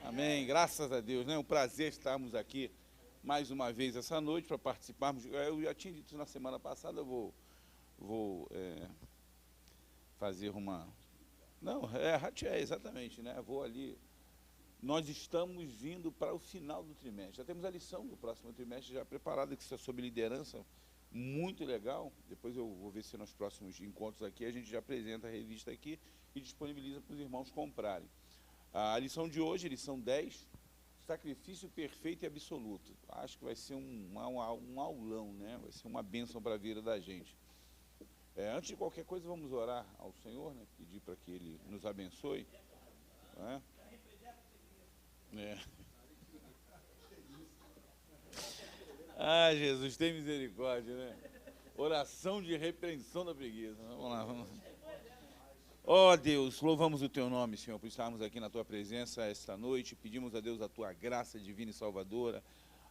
Amém, graças a Deus, né? É um prazer estarmos aqui mais uma vez essa noite para participarmos. Eu já tinha dito na semana passada, eu vou fazer uma... Não, exatamente, né? Vou ali... Nós estamos vindo para o final do trimestre. Já temos a lição do próximo trimestre já preparada, que está sob liderança, muito legal. Depois eu vou ver se nos próximos encontros aqui a gente já apresenta a revista aqui e disponibiliza para os irmãos comprarem. A lição de hoje, lição 10, sacrifício perfeito e absoluto. Acho que vai ser um aulão, né? Vai ser uma bênção para a vida da gente. Antes de qualquer coisa, vamos orar ao Senhor, né? Pedir para que Ele nos abençoe. Né? Ah, Jesus, tem misericórdia, né? Oração de repreensão da preguiça. Vamos lá, vamos lá. Ó Deus, louvamos o Teu nome, Senhor, por estarmos aqui na Tua presença esta noite. Pedimos a Deus a Tua graça divina e salvadora,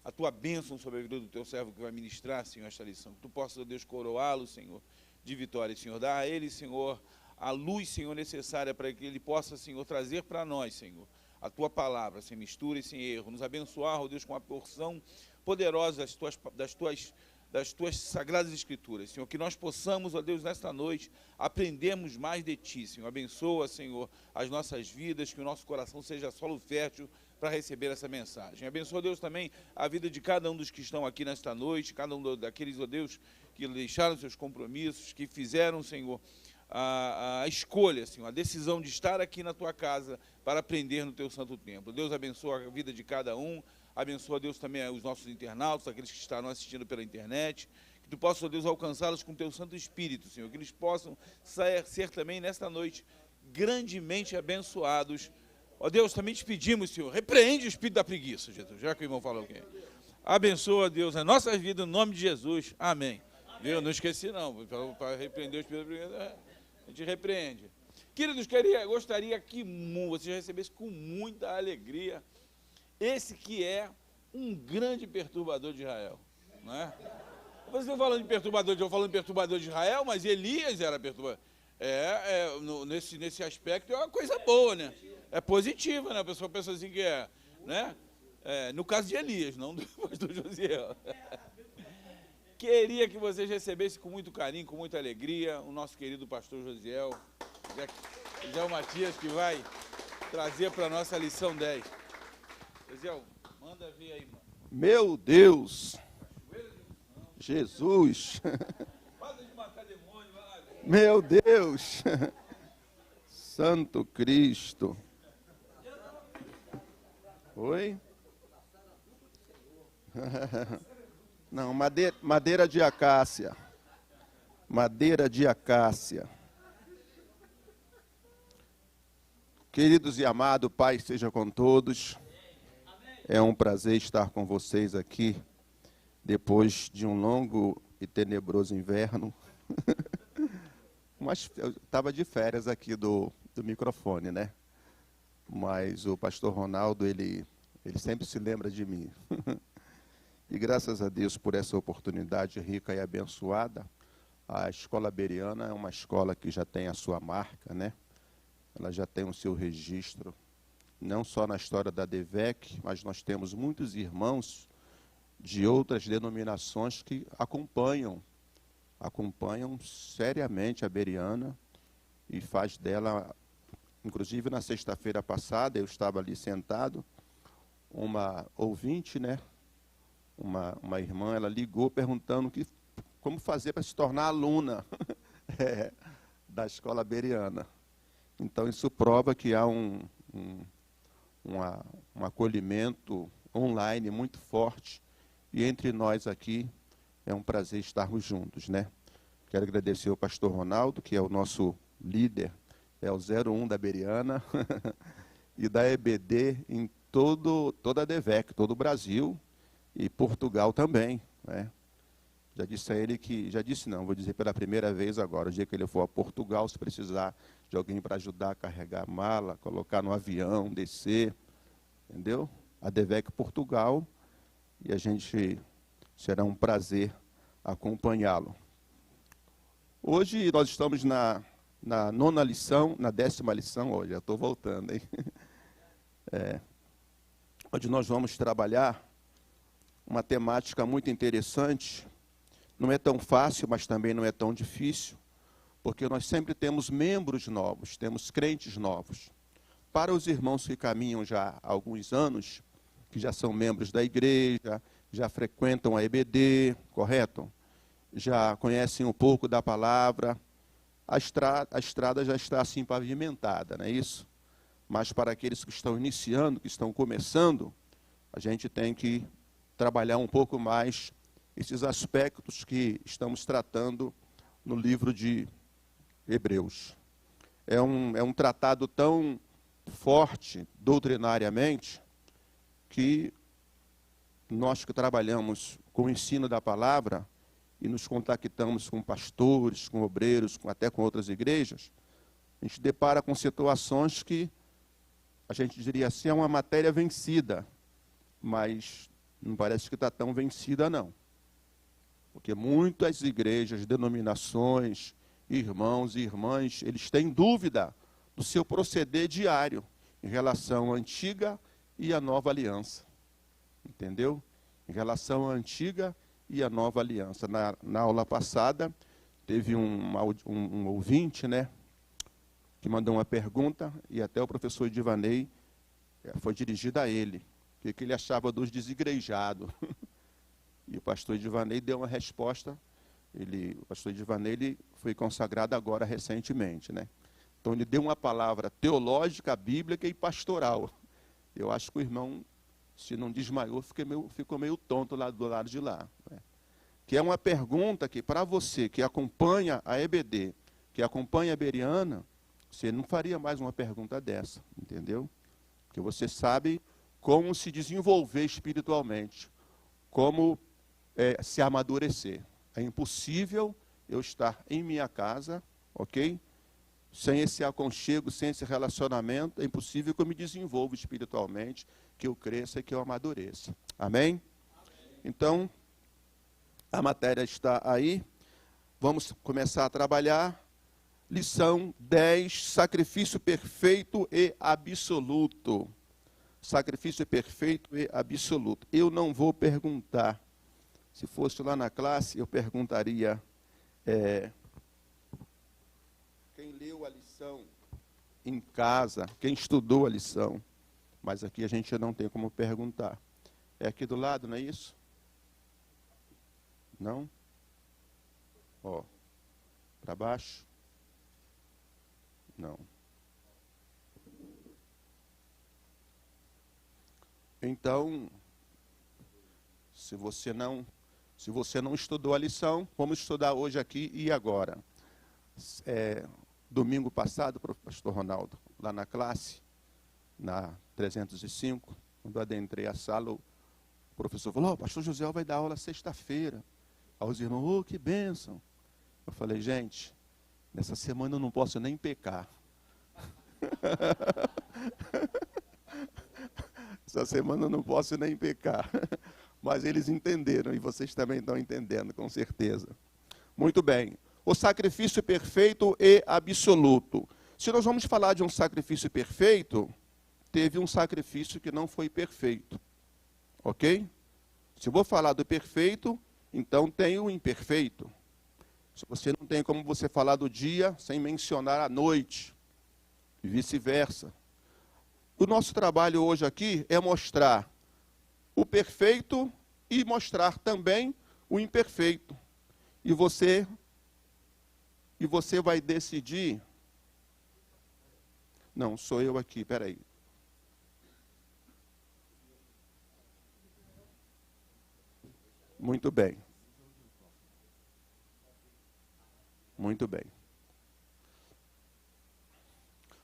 a Tua bênção sobre a vida do Teu servo que vai ministrar, Senhor, esta lição. Que Tu possas, ó Deus, coroá-lo, Senhor, de vitória, Senhor. Dá a ele, Senhor, a luz, Senhor, necessária para que ele possa, Senhor, trazer para nós, Senhor, a Tua palavra, sem mistura e sem erro. Nos abençoar, ó Deus, com a porção poderosa das tuas sagradas escrituras, Senhor, que nós possamos, ó Deus, nesta noite, aprendermos mais de Ti, Senhor. Abençoa, Senhor, as nossas vidas, que o nosso coração seja solo fértil para receber essa mensagem. Abençoa, Deus, também a vida de cada um dos que estão aqui nesta noite, cada um daqueles, ó Deus, que deixaram seus compromissos, que fizeram, Senhor, a escolha, Senhor, a decisão de estar aqui na Tua casa para aprender no Teu santo templo. Deus abençoa a vida de cada um. Abençoa, Deus, também os nossos internautas, aqueles que estarão assistindo pela internet. Que Tu possas, Deus, alcançá-los com Teu Santo Espírito, Senhor. Que eles possam ser também, nesta noite, grandemente abençoados. Ó Deus, também te pedimos, Senhor, repreende o espírito da preguiça, Jesus, já que o irmão falou aqui. Abençoa, Deus, as nossas vidas, no nome de Jesus. Amém. Viu? Não esqueci, não. Para repreender o espírito da preguiça, a gente repreende. Queridos, gostaria que vocês recebessem com muita alegria esse que é um grande perturbador de Israel, não é? Vocês estão falando de perturbador, eu falando de perturbador de Israel, mas Elias era perturbador. Nesse aspecto é uma coisa boa, né? É positiva, né? A pessoa pensa assim que né? No caso de Elias, não do pastor Josiel. Queria que vocês recebessem com muito carinho, com muita alegria, o nosso querido pastor Josiel, Josiel Matias, que vai trazer para a nossa lição 10. Josiel, manda ver aí, mano. Meu Deus! Jesus! Meu Deus! Santo Cristo! Oi? Não, madeira de acácia. Madeira de acácia. Queridos e amados, Pai seja com todos. É um prazer estar com vocês aqui, depois de um longo e tenebroso inverno. Mas eu estava de férias aqui do microfone, né? Mas o pastor Ronaldo, ele sempre se lembra de mim. E graças a Deus por essa oportunidade rica e abençoada. A Escola Bereana é uma escola que já tem a sua marca, né? Ela já tem o seu registro, não só na história da DEVEC, mas nós temos muitos irmãos de outras denominações que acompanham seriamente a Bereana e faz dela, inclusive na sexta-feira passada, eu estava ali sentado, uma ouvinte, né, uma irmã, ela ligou perguntando como fazer para se tornar aluna da Escola Bereana. Então, isso prova que há um acolhimento online muito forte, e entre nós aqui é um prazer estarmos juntos, né? Quero agradecer ao pastor Ronaldo, que é o nosso líder, é o 01 da Bereana, e da EBD em toda a DEVEC, todo o Brasil, e Portugal também, né? Já disse a ele vou dizer pela primeira vez agora, o dia que ele for a Portugal, se precisar de alguém para ajudar a carregar a mala, colocar no avião, descer, entendeu? A DEVEC Portugal, e a gente será um prazer acompanhá-lo. Hoje nós estamos na nona lição, na 10ª lição, hoje já estou voltando, hein? onde nós vamos trabalhar uma temática muito interessante. Não é tão fácil, mas também não é tão difícil, porque nós sempre temos membros novos, temos crentes novos. Para os irmãos que caminham já há alguns anos, que já são membros da igreja, já frequentam a EBD, correto? Já conhecem um pouco da palavra, a estrada já está assim pavimentada, não é isso? Mas para aqueles que estão iniciando, que estão começando, a gente tem que trabalhar um pouco mais esses aspectos que estamos tratando no livro de Hebreus. É um tratado tão forte, doutrinariamente, que nós que trabalhamos com o ensino da palavra e nos contactamos com pastores, com obreiros, até com outras igrejas, a gente depara com situações que a gente diria assim, é uma matéria vencida, mas não parece que está tão vencida, não. Porque muitas igrejas, denominações, irmãos e irmãs, eles têm dúvida do seu proceder diário em relação à antiga e à nova aliança. Entendeu? Em relação à antiga e à nova aliança. Na aula passada, teve um ouvinte, né, que mandou uma pergunta, e até o professor Divanei foi dirigida a ele. O que ele achava dos desigrejados. E o pastor Divanei deu uma resposta. O pastor Divanei ele foi consagrado agora recentemente, né? Então ele deu uma palavra teológica, bíblica e pastoral. Eu acho que o irmão, se não desmaiou, ficou meio tonto lá do lado de lá. Né? Que é uma pergunta que, para você que acompanha a EBD, que acompanha a Bereana, você não faria mais uma pergunta dessa, entendeu? Porque você sabe como se desenvolver espiritualmente, como se amadurecer. É impossível eu estar em minha casa, ok? Sem esse aconchego, sem esse relacionamento, é impossível que eu me desenvolva espiritualmente, que eu cresça e que eu amadureça. Amém? Então, a matéria está aí. Vamos começar a trabalhar. Lição 10, sacrifício perfeito e absoluto. Sacrifício perfeito e absoluto. Eu não vou perguntar. Se fosse lá na classe, eu perguntaria... quem leu a lição em casa, quem estudou a lição. Mas aqui a gente não tem como perguntar. É aqui do lado, não é isso? Não? Ó, para baixo? Não. Então, se você não estudou a lição, vamos estudar hoje aqui e agora. Domingo passado, pastor Ronaldo, lá na classe, na 305, quando eu adentrei a sala, o professor falou, o pastor José vai dar aula sexta-feira. Aí os irmãos, que bênção. Eu falei, gente, nessa semana eu não posso nem pecar. Essa semana eu não posso nem pecar. Mas eles entenderam, e vocês também estão entendendo, com certeza. Muito bem. O sacrifício perfeito e absoluto. Se nós vamos falar de um sacrifício perfeito, teve um sacrifício que não foi perfeito. Ok? Se eu vou falar do perfeito, então tem o imperfeito. Se você não tem como você falar do dia sem mencionar a noite, e vice-versa. O nosso trabalho hoje aqui é mostrar o perfeito e mostrar também o imperfeito. E você vai decidir... Não, sou eu aqui, peraí. Muito bem. Muito bem.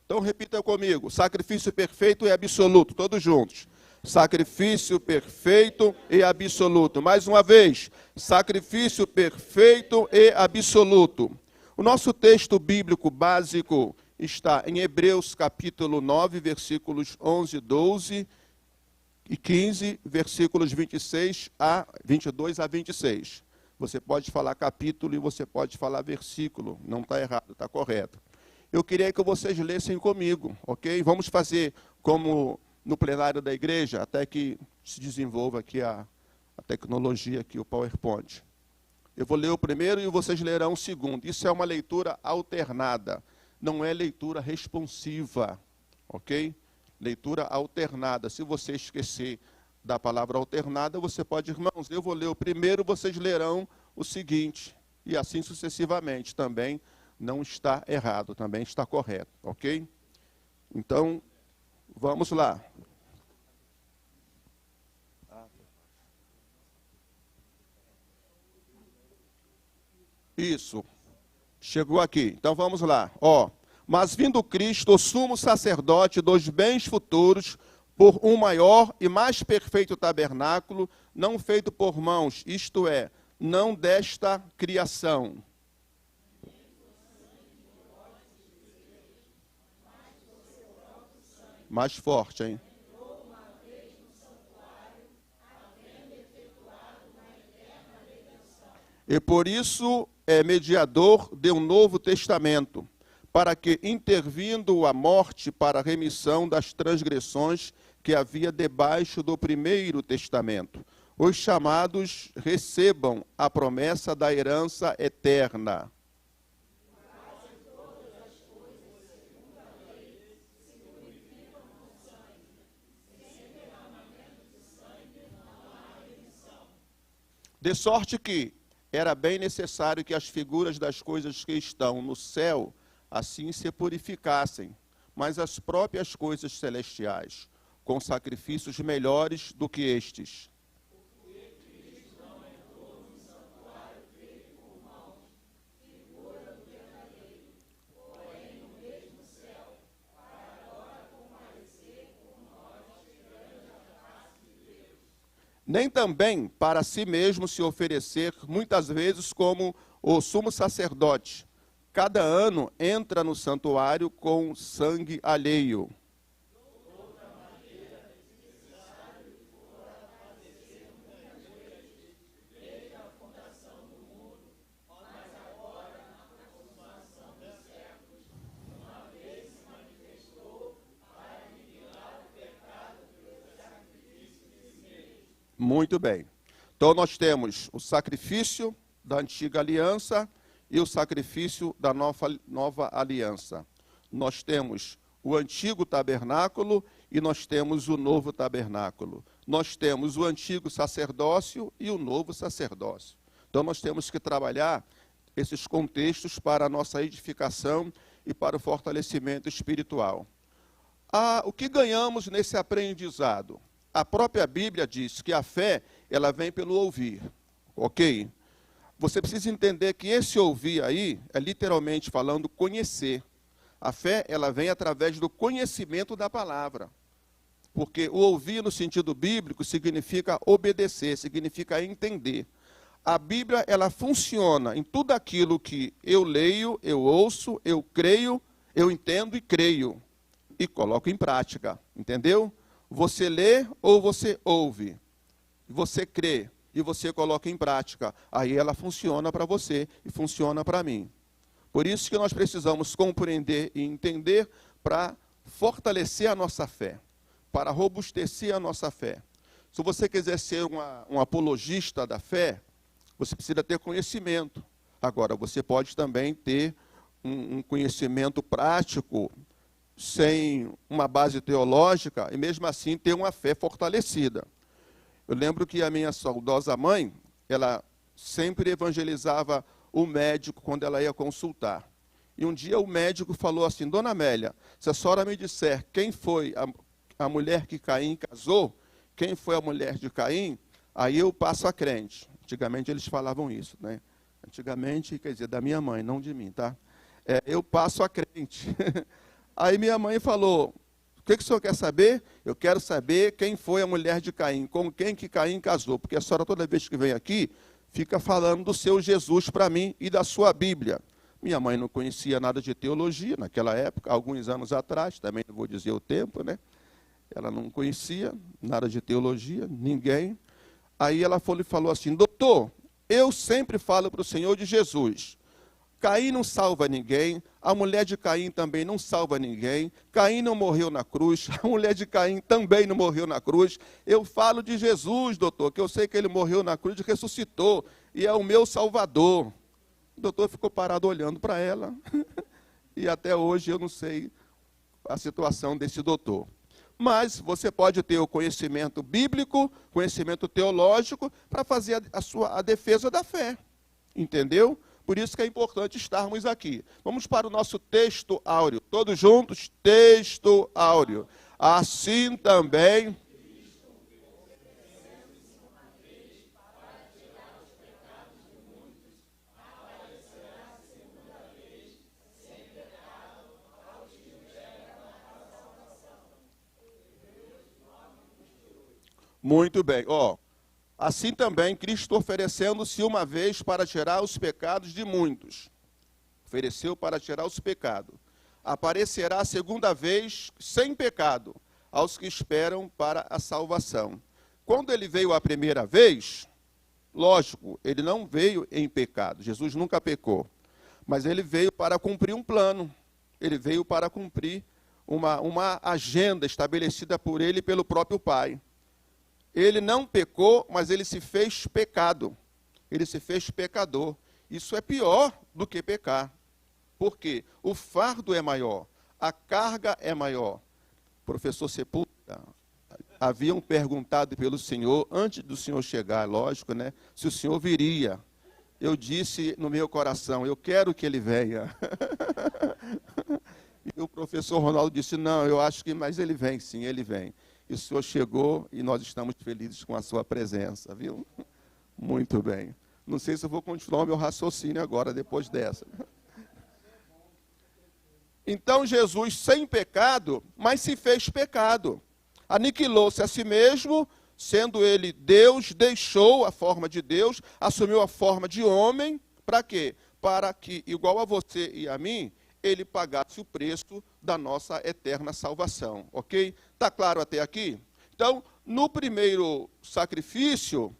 Então repita comigo, sacrifício perfeito e absoluto, todos juntos. Sacrifício perfeito e absoluto. Mais uma vez, sacrifício perfeito e absoluto. O nosso texto bíblico básico está em Hebreus capítulo 9, versículos 11, 12 e 15, versículos 22 a 26. Você pode falar capítulo e você pode falar versículo, não está errado, está correto. Eu queria que vocês lessem comigo, ok? Vamos fazer como no plenário da igreja, até que se desenvolva aqui a tecnologia, aqui, o PowerPoint. Eu vou ler o primeiro e vocês lerão o segundo. Isso é uma leitura alternada, não é leitura responsiva, ok? Leitura alternada. Se você esquecer da palavra alternada, você pode, irmãos, eu vou ler o primeiro, vocês lerão o seguinte, e assim sucessivamente. Também não está errado, também está correto, ok? Então, vamos lá. Isso. Chegou aqui. Então vamos lá. Mas vindo Cristo, o sumo sacerdote dos bens futuros, por um maior e mais perfeito tabernáculo, não feito por mãos, isto é, não desta criação. Mais forte, hein? E por isso é mediador de um novo testamento, para que, intervindo a morte para a remissão das transgressões que havia debaixo do primeiro testamento, os chamados recebam a promessa da herança eterna. De sorte que era bem necessário que as figuras das coisas que estão no céu assim se purificassem, mas as próprias coisas celestiais, com sacrifícios melhores do que estes. Nem também para si mesmo se oferecer, muitas vezes como o sumo sacerdote. Cada ano entra no santuário com sangue alheio. Muito bem. Então nós temos o sacrifício da antiga aliança e o sacrifício da nova aliança. Nós temos o antigo tabernáculo e nós temos o novo tabernáculo. Nós temos o antigo sacerdócio e o novo sacerdócio. Então nós temos que trabalhar esses contextos para a nossa edificação e para o fortalecimento espiritual. O que ganhamos nesse aprendizado? A própria Bíblia diz que a fé, ela vem pelo ouvir, ok? Você precisa entender que esse ouvir aí, é literalmente falando conhecer. A fé, ela vem através do conhecimento da palavra. Porque o ouvir no sentido bíblico significa obedecer, significa entender. A Bíblia, ela funciona em tudo aquilo que eu leio, eu ouço, eu creio, eu entendo e creio. E coloco em prática, entendeu? Você lê ou você ouve, você crê e você coloca em prática. Aí ela funciona para você e funciona para mim. Por isso que nós precisamos compreender e entender para fortalecer a nossa fé, para robustecer a nossa fé. Se você quiser ser um apologista da fé, você precisa ter conhecimento. Agora, você pode também ter um conhecimento prático, sem uma base teológica, e mesmo assim ter uma fé fortalecida. Eu lembro que a minha saudosa mãe, ela sempre evangelizava o médico quando ela ia consultar. E um dia o médico falou assim: Dona Amélia, se a senhora me disser quem foi a mulher que Caim casou, quem foi a mulher de Caim, aí eu passo a crente. Antigamente eles falavam isso, né? Antigamente, quer dizer, da minha mãe, não de mim, tá? Eu passo a crente. Aí minha mãe falou: o que o senhor quer saber? Eu quero saber quem foi a mulher de Caim, com quem que Caim casou, porque a senhora toda vez que vem aqui, fica falando do seu Jesus para mim e da sua Bíblia. Minha mãe não conhecia nada de teologia naquela época, alguns anos atrás, também não vou dizer o tempo, né? Ela não conhecia nada de teologia, ninguém. Aí ela falou assim: doutor, eu sempre falo para o Senhor de Jesus. Caim não salva ninguém, a mulher de Caim também não salva ninguém, Caim não morreu na cruz, a mulher de Caim também não morreu na cruz. Eu falo de Jesus, doutor, que eu sei que ele morreu na cruz e ressuscitou, e é o meu Salvador. O doutor ficou parado olhando para ela, e até hoje eu não sei a situação desse doutor. Mas você pode ter o conhecimento bíblico, conhecimento teológico, para fazer a defesa da fé, entendeu? Por isso que é importante estarmos aqui. Vamos para o nosso texto áureo. Todos juntos, texto áureo. Assim também... Muito bem. Assim também, Cristo oferecendo-se uma vez para tirar os pecados de muitos. Ofereceu para tirar os pecados. Aparecerá a segunda vez sem pecado aos que esperam para a salvação. Quando ele veio a primeira vez, lógico, ele não veio em pecado. Jesus nunca pecou. Mas ele veio para cumprir um plano. Ele veio para cumprir uma agenda estabelecida por ele e pelo próprio Pai. Ele não pecou, mas ele se fez pecado. Ele se fez pecador. Isso é pior do que pecar. Por quê? O fardo é maior, a carga é maior. Professor Sepúlveda, haviam perguntado pelo Senhor, antes do Senhor chegar, lógico, né, se o Senhor viria. Eu disse no meu coração, eu quero que ele venha. E o professor Ronaldo disse, não, eu acho que, mas ele vem, sim, ele vem. E o Senhor chegou e nós estamos felizes com a sua presença, viu? Muito bem. Não sei se eu vou continuar o meu raciocínio agora, depois dessa. Então, Jesus, sem pecado, mas se fez pecado. Aniquilou-se a si mesmo, sendo ele Deus, deixou a forma de Deus, assumiu a forma de homem, para quê? Para que, igual a você e a mim, ele pagasse o preço da nossa eterna salvação, ok? Está claro até aqui? Então, no primeiro sacrifício,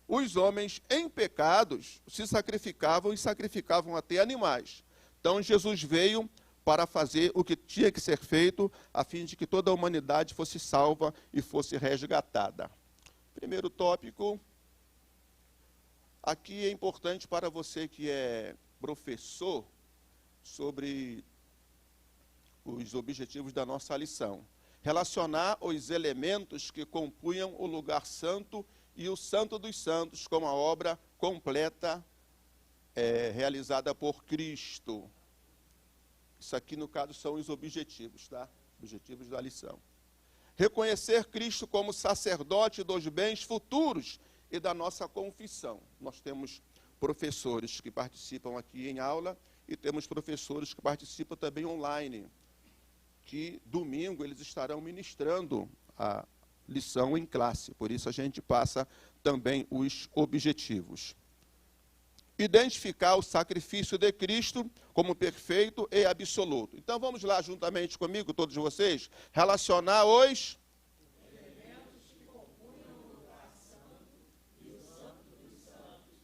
os homens em pecados se sacrificavam e sacrificavam até animais. Então, Jesus veio para fazer o que tinha que ser feito, a fim de que toda a humanidade fosse salva e fosse resgatada. Primeiro tópico, aqui é importante para você que é professor, sobre os objetivos da nossa lição. Relacionar os elementos que compunham o lugar santo e o santo dos santos com a obra completa realizada por Cristo. Isso aqui, no caso, são os objetivos, tá? Objetivos da lição. Reconhecer Cristo como sacerdote dos bens futuros e da nossa confissão. Nós temos professores que participam aqui em aula e temos professores que participam também online, que domingo eles estarão ministrando a lição em classe. Por isso a gente passa também os objetivos. Identificar o sacrifício de Cristo como perfeito e absoluto. Então vamos lá juntamente comigo, todos vocês, relacionar os elementos que compunham o lugar santo e o santo dos santos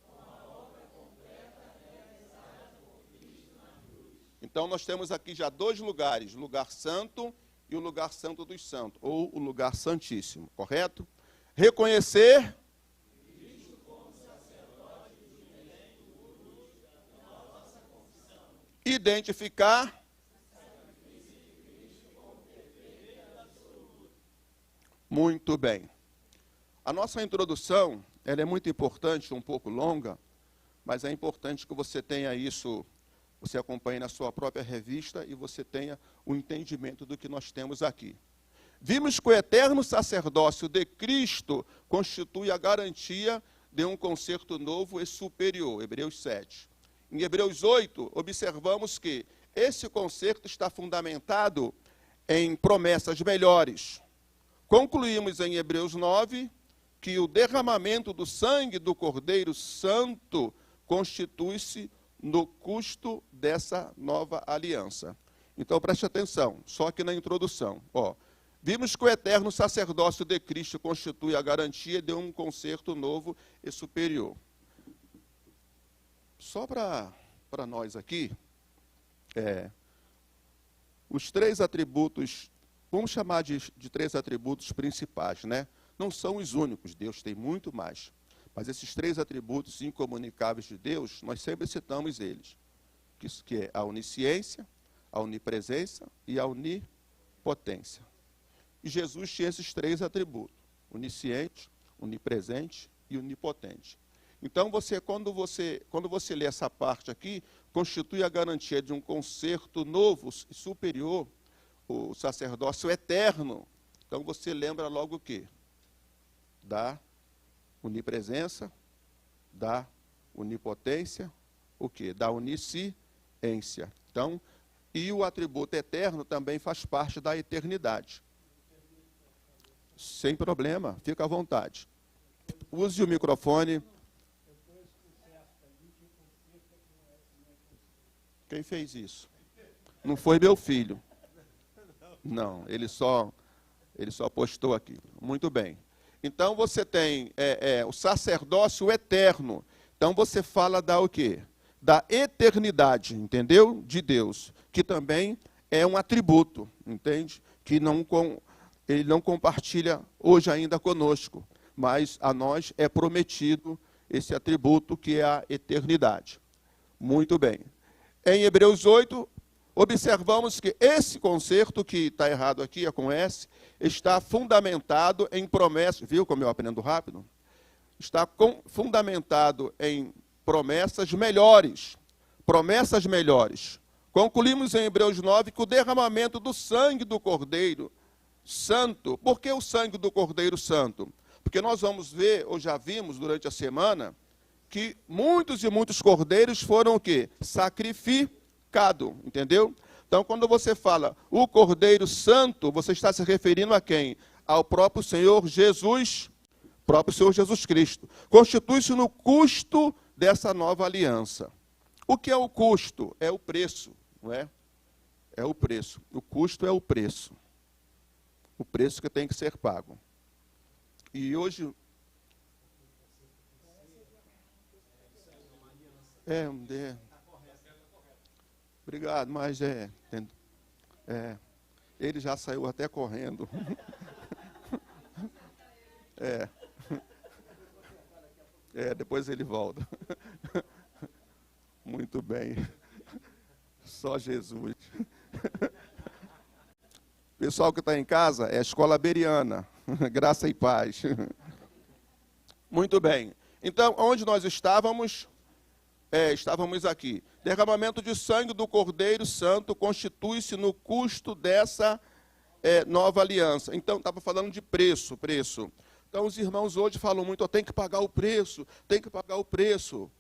com a obra completa realizada por Cristo na cruz. Então nós temos aqui já dois lugares, o lugar santo e o lugar santo dos santos, ou o lugar santíssimo, correto? Reconhecer identificar muito bem. A nossa introdução, ela é muito importante, um pouco longa, mas é importante que você tenha isso, você acompanhe na sua própria revista e você tenha o entendimento do que nós temos aqui. Vimos que o eterno sacerdócio de Cristo constitui a garantia de um concerto novo e superior, Hebreus 7. Em Hebreus 8, observamos que esse concerto está fundamentado em promessas melhores. Concluímos em Hebreus 9 que o derramamento do sangue do Cordeiro Santo constitui-se no custo dessa nova aliança. Então, preste atenção, só que na introdução. Vimos que o eterno sacerdócio de Cristo constitui a garantia de um concerto novo e superior. Só para para nós aqui os 3 atributos, vamos chamar de 3 atributos principais, né? Não são os únicos, Deus tem muito mais. Mas esses 3 atributos incomunicáveis de Deus, nós sempre citamos eles, que é a onisciência, a onipresença e a onipotência. E Jesus tinha esses 3 atributos, onisciente, onipresente e onipotente. Então, quando você lê essa parte aqui, constitui a garantia de um concerto novo e superior, o sacerdócio eterno. Então, você lembra logo o quê? Da onipresença, da onipotência, o quê? Da onisciência. Então, e o atributo eterno também faz parte da eternidade. Sem problema, fica à vontade. Use o microfone. Quem fez isso? Não foi meu filho. Não, ele só postou aqui. Muito bem. Então você tem o sacerdócio eterno. Então você fala da o quê? Da eternidade, entendeu? De Deus, que também é um atributo, entende? Que ele não compartilha hoje ainda conosco, mas a nós é prometido esse atributo que é a eternidade. Muito bem. Em Hebreus 8, observamos que esse concerto, que está errado aqui, é com S, está fundamentado em promessas. Viu como eu aprendo rápido? Está fundamentado em promessas melhores. Promessas melhores. Concluímos em Hebreus 9 que o derramamento do sangue do Cordeiro Santo. Por que o sangue do Cordeiro Santo? Porque nós vamos ver, ou já vimos durante a semana, que muitos e muitos cordeiros foram o quê? Sacrificados, entendeu? Então, quando você fala o Cordeiro Santo, você está se referindo a quem? Ao próprio Senhor Jesus Cristo. Constitui-se no custo dessa nova aliança. O que é o custo? É o preço, não é? É o preço. O custo é o preço. O preço que tem que ser pago. E hoje... Obrigado, mas ele já saiu até correndo. Depois ele volta. Muito bem. Só Jesus. Pessoal que está em casa, é a escola beriana. Graça e paz. Muito bem. Então, onde nós estávamos? Estávamos aqui. Derramamento de sangue do Cordeiro Santo constitui-se no custo dessa nova aliança. Então, estava falando de preço. Então, os irmãos hoje falam muito, tem que pagar o preço, tem que pagar o preço.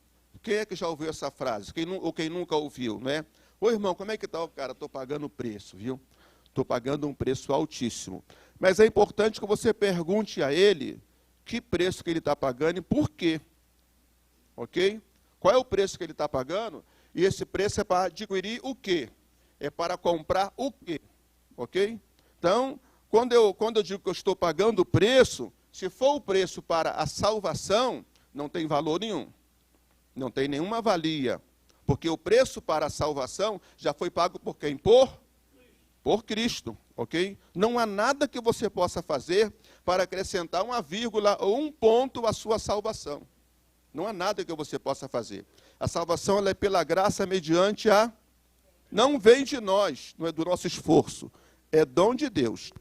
Quem é que já ouviu essa frase? Quem nunca ouviu, não é? Ô, irmão, como é que está o cara? Estou pagando o preço, viu? Estou pagando um preço altíssimo. Mas é importante que você pergunte a ele que preço que ele está pagando e por quê. Ok? Qual é o preço que ele está pagando? E esse preço é para adquirir o quê? É para comprar o quê? Ok? Então, quando eu digo que eu estou pagando o preço, se for o preço para a salvação, não tem valor nenhum. Não tem nenhuma valia. Porque o preço para a salvação já foi pago por quem? Por Cristo. Ok? Não há nada que você possa fazer para acrescentar uma vírgula ou um ponto à sua salvação. Não há nada que você possa fazer. A salvação ela é pela graça mediante a... Não vem de nós, não é do nosso esforço. É dom de Deus.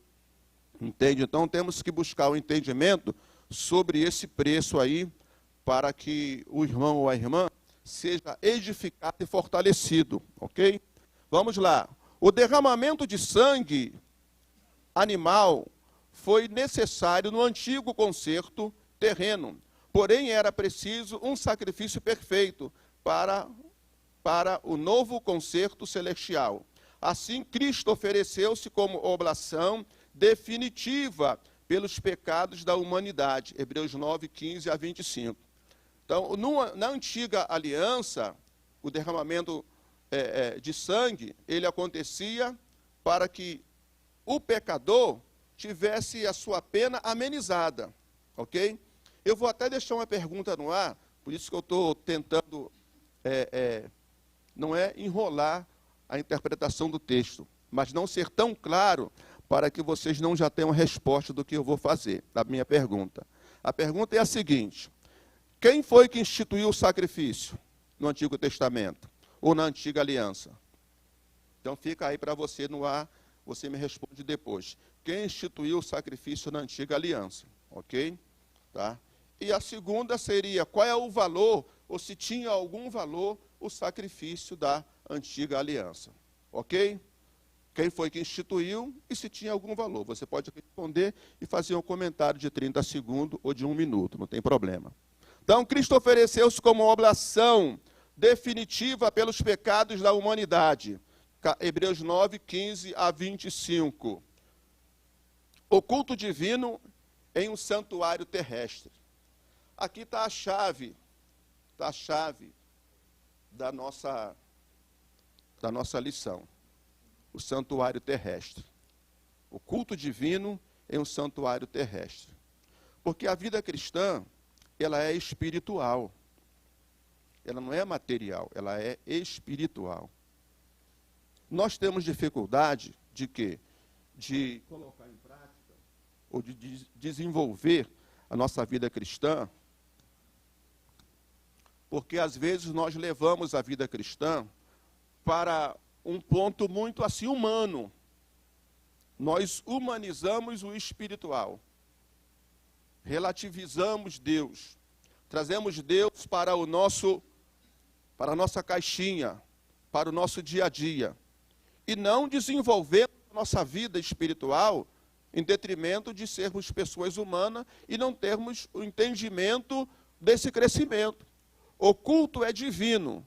Entende? Então temos que buscar o entendimento sobre esse preço aí, para que o irmão ou a irmã seja edificado e fortalecido. Ok? Vamos lá. O derramamento de sangue animal foi necessário no antigo concerto terreno. Porém, era preciso um sacrifício perfeito para o novo concerto celestial. Assim, Cristo ofereceu-se como oblação definitiva pelos pecados da humanidade. Hebreus 9, 15 a 25. Então, na antiga aliança, o derramamento de sangue, ele acontecia para que o pecador tivesse a sua pena amenizada. Ok? Eu vou até deixar uma pergunta no ar, por isso que eu estou tentando não é enrolar a interpretação do texto, mas não ser tão claro para que vocês não já tenham a resposta do que eu vou fazer, da minha pergunta. A pergunta é a seguinte: quem foi que instituiu o sacrifício no Antigo Testamento ou na Antiga Aliança? Então fica aí para você no ar, você me responde depois. Quem instituiu o sacrifício na Antiga Aliança? Ok? Tá? E a segunda seria, qual é o valor, ou se tinha algum valor, o sacrifício da Antiga Aliança. Ok? Quem foi que instituiu e se tinha algum valor. Você pode responder e fazer um comentário de 30 segundos ou de 1 minuto, não tem problema. Então, Cristo ofereceu-se como oblação definitiva pelos pecados da humanidade. Hebreus 9, 15 a 25. O culto divino em um santuário terrestre. Aqui está a chave da nossa lição. O santuário terrestre. O culto divino em um santuário terrestre. Porque a vida cristã, ela é espiritual. Ela não é material, ela é espiritual. Nós temos dificuldade de quê? De colocar em prática, ou de desenvolver a nossa vida cristã, porque às vezes nós levamos a vida cristã para um ponto muito assim humano. Nós humanizamos o espiritual. Relativizamos Deus. Trazemos Deus para a nossa caixinha, para o nosso dia a dia. E não desenvolvemos a nossa vida espiritual em detrimento de sermos pessoas humanas e não termos o entendimento desse crescimento. O culto é divino.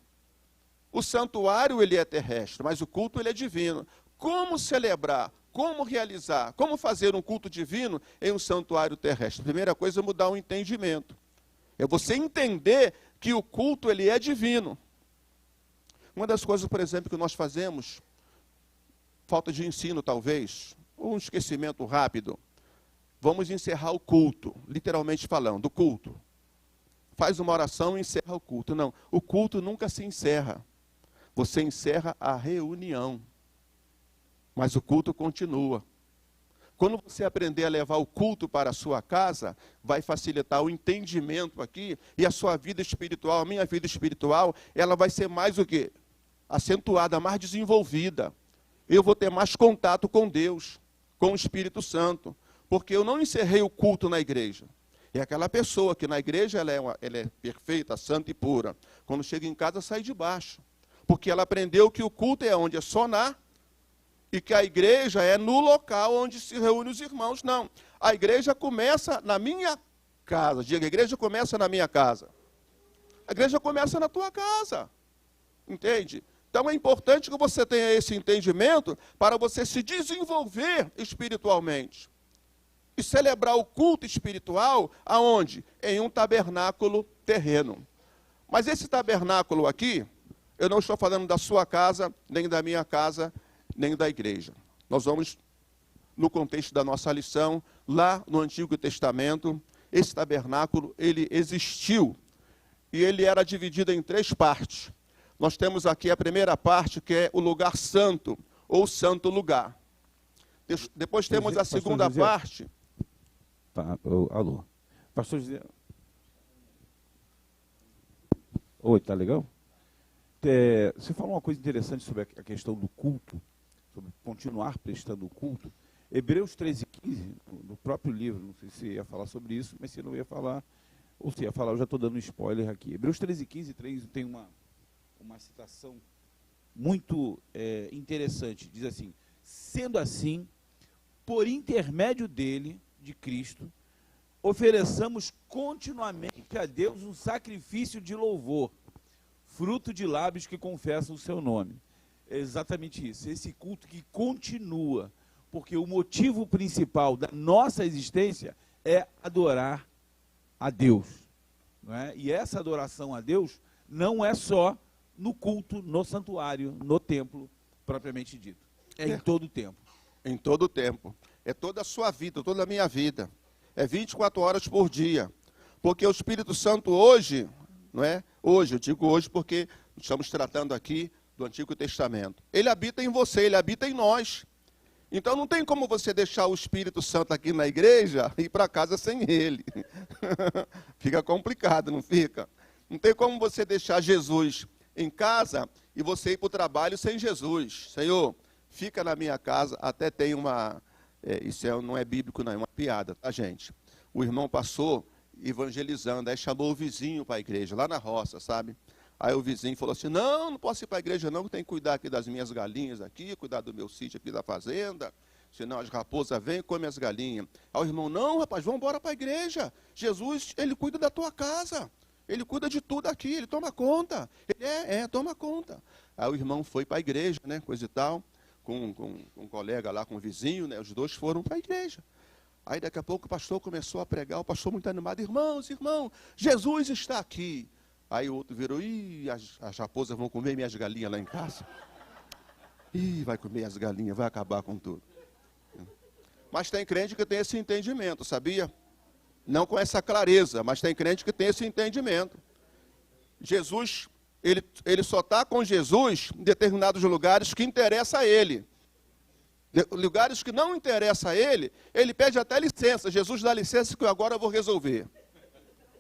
O santuário, ele é terrestre, mas o culto, ele é divino. Como celebrar, como realizar, como fazer um culto divino em um santuário terrestre? A primeira coisa é mudar o entendimento. É você entender que o culto, ele é divino. Uma das coisas, por exemplo, que nós fazemos, falta de ensino talvez, ou um esquecimento rápido, vamos encerrar o culto, literalmente falando, o culto. Faz uma oração e encerra o culto. Não, o culto nunca se encerra. Você encerra a reunião, mas o culto continua. Quando você aprender a levar o culto para a sua casa, vai facilitar o entendimento aqui, e a sua vida espiritual, a minha vida espiritual, ela vai ser mais o quê? Acentuada, mais desenvolvida. Eu vou ter mais contato com Deus, com o Espírito Santo, porque eu não encerrei o culto na igreja. É aquela pessoa que na igreja ela é perfeita, santa e pura. Quando chega em casa, sai de baixo. Porque ela aprendeu que o culto é onde é sonar e que a igreja é no local onde se reúnem os irmãos. Não, a igreja começa na minha casa. Diga, a igreja começa na minha casa. A igreja começa na tua casa. Entende? Então é importante que você tenha esse entendimento para você se desenvolver espiritualmente. E celebrar o culto espiritual, aonde? Em um tabernáculo terreno. Mas esse tabernáculo aqui, eu não estou falando da sua casa, nem da minha casa, nem da igreja. Nós vamos, no contexto da nossa lição, lá no Antigo Testamento, esse tabernáculo, ele existiu. E ele era dividido em 3 partes. Nós temos aqui a primeira parte, que é o lugar santo, ou santo lugar. Depois temos a segunda parte. Alô. Pastor José. Oi, tá legal? Você falou uma coisa interessante sobre a questão do culto, sobre continuar prestando o culto. Hebreus 13:15, no próprio livro, não sei se ia falar sobre isso, mas se não ia falar, ou se ia falar, eu já estou dando um spoiler aqui. Hebreus 13:15 tem uma citação muito interessante. Diz assim: sendo assim, por intermédio dele, de Cristo, ofereçamos continuamente a Deus um sacrifício de louvor, fruto de lábios que confessam o seu nome. É exatamente isso, esse culto que continua, porque o motivo principal da nossa existência é adorar a Deus. Não é? E essa adoração a Deus não é só no culto, no santuário, no templo, propriamente dito. É em todo o tempo. Em todo o tempo. É toda a sua vida, toda a minha vida. É 24 horas por dia. Porque o Espírito Santo hoje, não é? Hoje, eu digo hoje porque estamos tratando aqui do Antigo Testamento. Ele habita em você, ele habita em nós. Então não tem como você deixar o Espírito Santo aqui na igreja e ir para casa sem ele. Fica complicado, não fica? Não tem como você deixar Jesus em casa e você ir para o trabalho sem Jesus. Senhor, fica na minha casa. Até tem uma... não é bíblico não, é uma piada, tá, gente? O irmão passou evangelizando, aí chamou o vizinho para a igreja, lá na roça, sabe? Aí o vizinho falou assim, não posso ir para a igreja não, que tenho que cuidar aqui das minhas galinhas aqui, cuidar do meu sítio aqui da fazenda, senão as raposas vêm e comem as galinhas. Aí o irmão, não rapaz, vamos embora para a igreja, Jesus, ele cuida da tua casa, ele cuida de tudo aqui, ele toma conta, ele toma conta. Aí o irmão foi para a igreja, né, coisa e tal, com um colega lá, com um vizinho, né, os dois foram para a igreja. Aí daqui a pouco o pastor começou a pregar, o pastor muito animado, irmãos, Jesus está aqui. Aí o outro virou, as raposas vão comer minhas galinhas lá em casa. Vai comer as galinhas, vai acabar com tudo. Mas tem crente que tem esse entendimento, sabia? Não com essa clareza, mas tem crente que tem esse entendimento. Jesus, ele só está com Jesus em determinados lugares que interessa a ele. Lugares que não interessa a ele, ele pede até licença. Jesus, dá licença que eu agora vou resolver.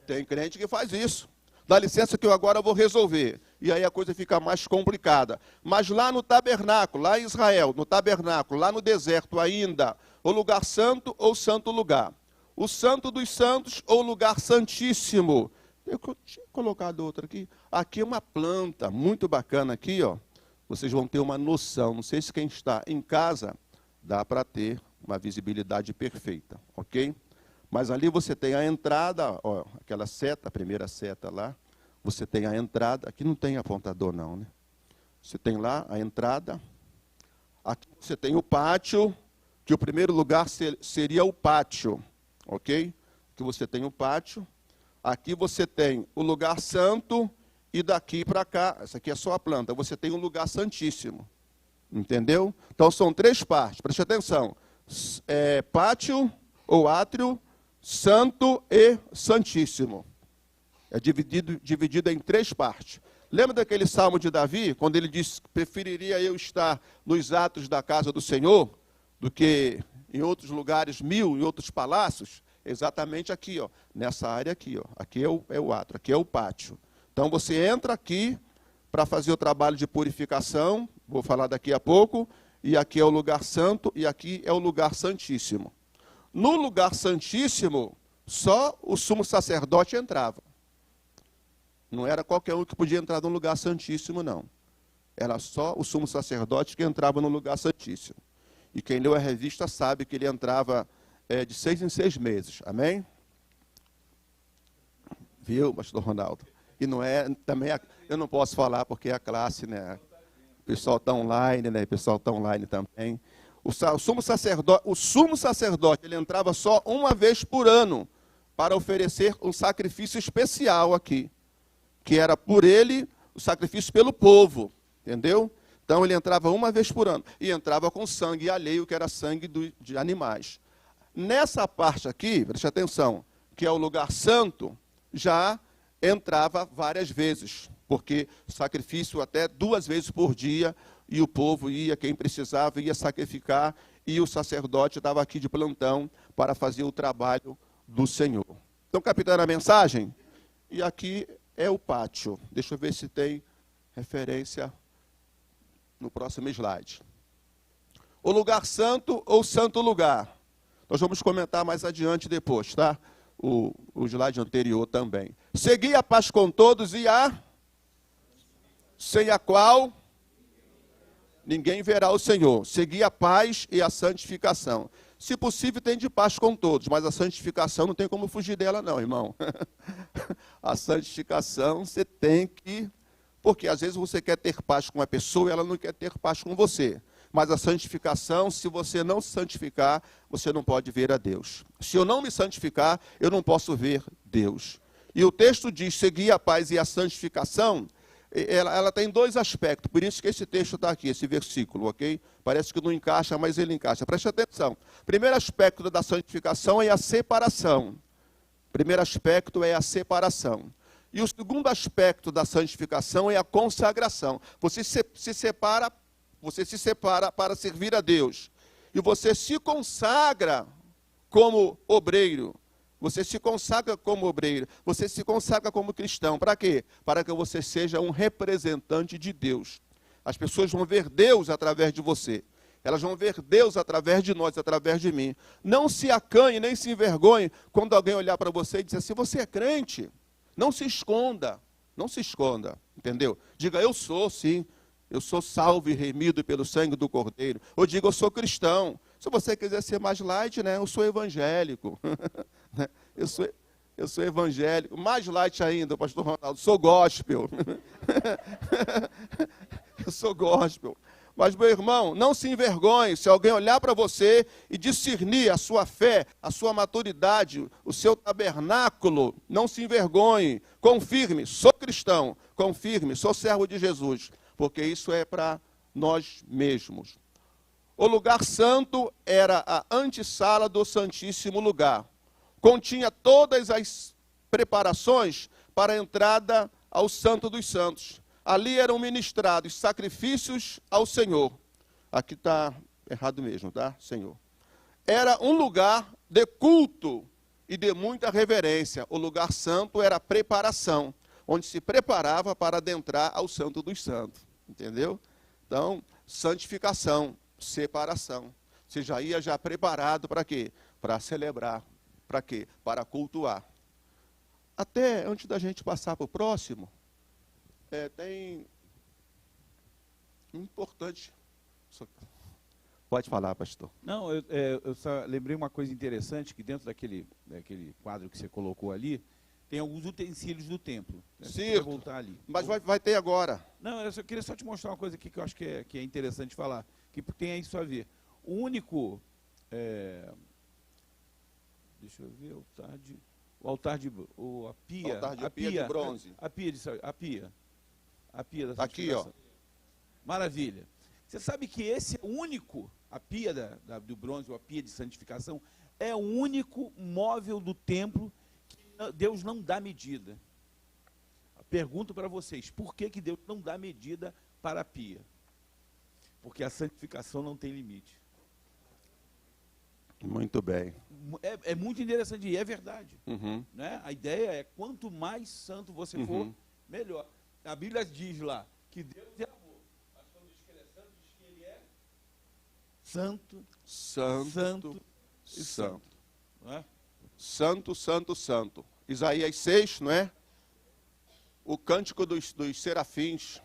Tem crente que faz isso. Dá licença que eu agora vou resolver. E aí a coisa fica mais complicada. Mas lá no tabernáculo, lá em Israel, no tabernáculo, lá no deserto ainda, o lugar santo ou santo lugar. O santo dos santos ou lugar santíssimo. Eu tinha colocado outra aqui. Aqui é uma planta muito bacana aqui, ó. Vocês vão ter uma noção. Não sei se quem está em casa dá para ter uma visibilidade perfeita, ok? Mas ali você tem a entrada, ó, aquela seta, a primeira seta lá, você tem a entrada, aqui não tem apontador não, né? Você tem lá a entrada, aqui você tem o pátio, que o primeiro lugar seria o pátio, ok? Aqui você tem o pátio, aqui você tem o lugar santo, e daqui para cá, essa aqui é só a planta, você tem um lugar santíssimo, entendeu? Então são 3 partes, preste atenção, pátio ou átrio, santo e santíssimo. É dividido em 3 partes. Lembra daquele salmo de Davi, quando ele disse, preferiria eu estar nos atos da casa do Senhor, do que em outros lugares 1000, em outros palácios? Exatamente aqui, ó, nessa área aqui, ó. Aqui é o átrio, aqui é o pátio. Então você entra aqui para fazer o trabalho de purificação, vou falar daqui a pouco, e aqui é o lugar santo, e aqui é o lugar santíssimo. No lugar santíssimo, só o sumo sacerdote entrava. Não era qualquer um que podia entrar no lugar santíssimo, não. Era só o sumo sacerdote que entrava no lugar santíssimo. E quem leu a revista sabe que ele entrava de 6 em 6 meses. Amém? Viu, pastor Ronaldo? E não é, também, eu não posso falar porque é a classe, né? O pessoal está online, né? O pessoal está online também. O sumo sacerdote, ele entrava só uma vez por ano para oferecer um sacrifício especial aqui, que era por ele o sacrifício pelo povo, entendeu? Então ele entrava uma vez por ano e entrava com sangue alheio, que era sangue de animais. Nessa parte aqui, preste atenção, que é o lugar santo, já entrava várias vezes, porque sacrifício até 2 vezes por dia, e o povo ia, quem precisava, ia sacrificar, e o sacerdote estava aqui de plantão para fazer o trabalho do Senhor. Então, captaram a mensagem? E aqui é o pátio. Deixa eu ver se tem referência no próximo slide. O lugar santo ou santo lugar. Nós vamos comentar mais adiante depois, tá? O slide anterior também. Segui a paz com todos e sem a qual ninguém verá o Senhor. Segui a paz e a santificação. Se possível, tem de paz com todos, mas a santificação não tem como fugir dela não, irmão. A santificação você tem que... Porque às vezes você quer ter paz com uma pessoa e ela não quer ter paz com você. Mas a santificação, se você não se santificar, você não pode ver a Deus. Se eu não me santificar, eu não posso ver Deus. E o texto diz, seguir a paz e a santificação, ela tem 2 aspectos, por isso que esse texto está aqui, esse versículo, ok? Parece que não encaixa, mas ele encaixa. Preste atenção. Primeiro aspecto da santificação é a separação. Primeiro aspecto é a separação. E o segundo aspecto da santificação é a consagração. Você se separa para servir a Deus. E você se consagra como obreiro. Você se consagra como obreiro. Você se consagra como cristão. Para quê? Para que você seja um representante de Deus. As pessoas vão ver Deus através de você. Elas vão ver Deus através de nós, através de mim. Não se acanhe, nem se envergonhe quando alguém olhar para você e dizer assim, você é crente? Não se esconda, não se esconda, entendeu? Diga, eu sou, sim, eu sou salvo e remido pelo sangue do Cordeiro. Ou diga, eu sou cristão. Se você quiser ser mais light, né, eu sou evangélico. Eu sou evangélico. Mais light ainda, pastor Ronaldo, sou gospel. Eu sou gospel. Mas, meu irmão, não se envergonhe se alguém olhar para você e discernir a sua fé, a sua maturidade, o seu tabernáculo. Não se envergonhe. Confirme, sou cristão. Confirme, sou servo de Jesus. Porque isso é para nós mesmos. O lugar santo era a antessala do Santíssimo Lugar. Continha todas as preparações para a entrada ao Santo dos Santos. Ali eram ministrados sacrifícios ao Senhor. Aqui está errado mesmo, tá, Senhor? Era um lugar de culto e de muita reverência. O lugar santo era a preparação, onde se preparava para adentrar ao Santo dos Santos. Entendeu? Então, santificação, separação. Você já ia já preparado para quê? Para celebrar. Para quê? Para cultuar. Até antes da gente passar para o próximo, tem importante. Pode falar, pastor. Não, eu só lembrei uma coisa interessante, que dentro daquele quadro que você colocou ali, tem alguns utensílios do templo. Né? Sim, voltar ali. Mas vai ter agora. Não, eu queria só te mostrar uma coisa aqui que eu acho que é interessante falar, que tem isso a ver. O único... deixa eu ver, a pia de bronze. A pia da santificação. Aqui, ó. Maravilha. Você sabe que esse é o único, a pia do bronze, ou a pia de santificação, é o único móvel do templo que Deus não dá medida. Pergunto para vocês, por que Deus não dá medida para a pia? Porque a santificação não tem limite. Muito bem. É muito interessante, e é verdade. Uhum. Né? A ideia é, quanto mais santo você for, melhor. A Bíblia diz lá que Deus é amor, mas quando diz que ele é santo, diz que ele é santo, santo e santo. Não é? Santo, santo, santo. Isaías 6, não é? O cântico dos serafins.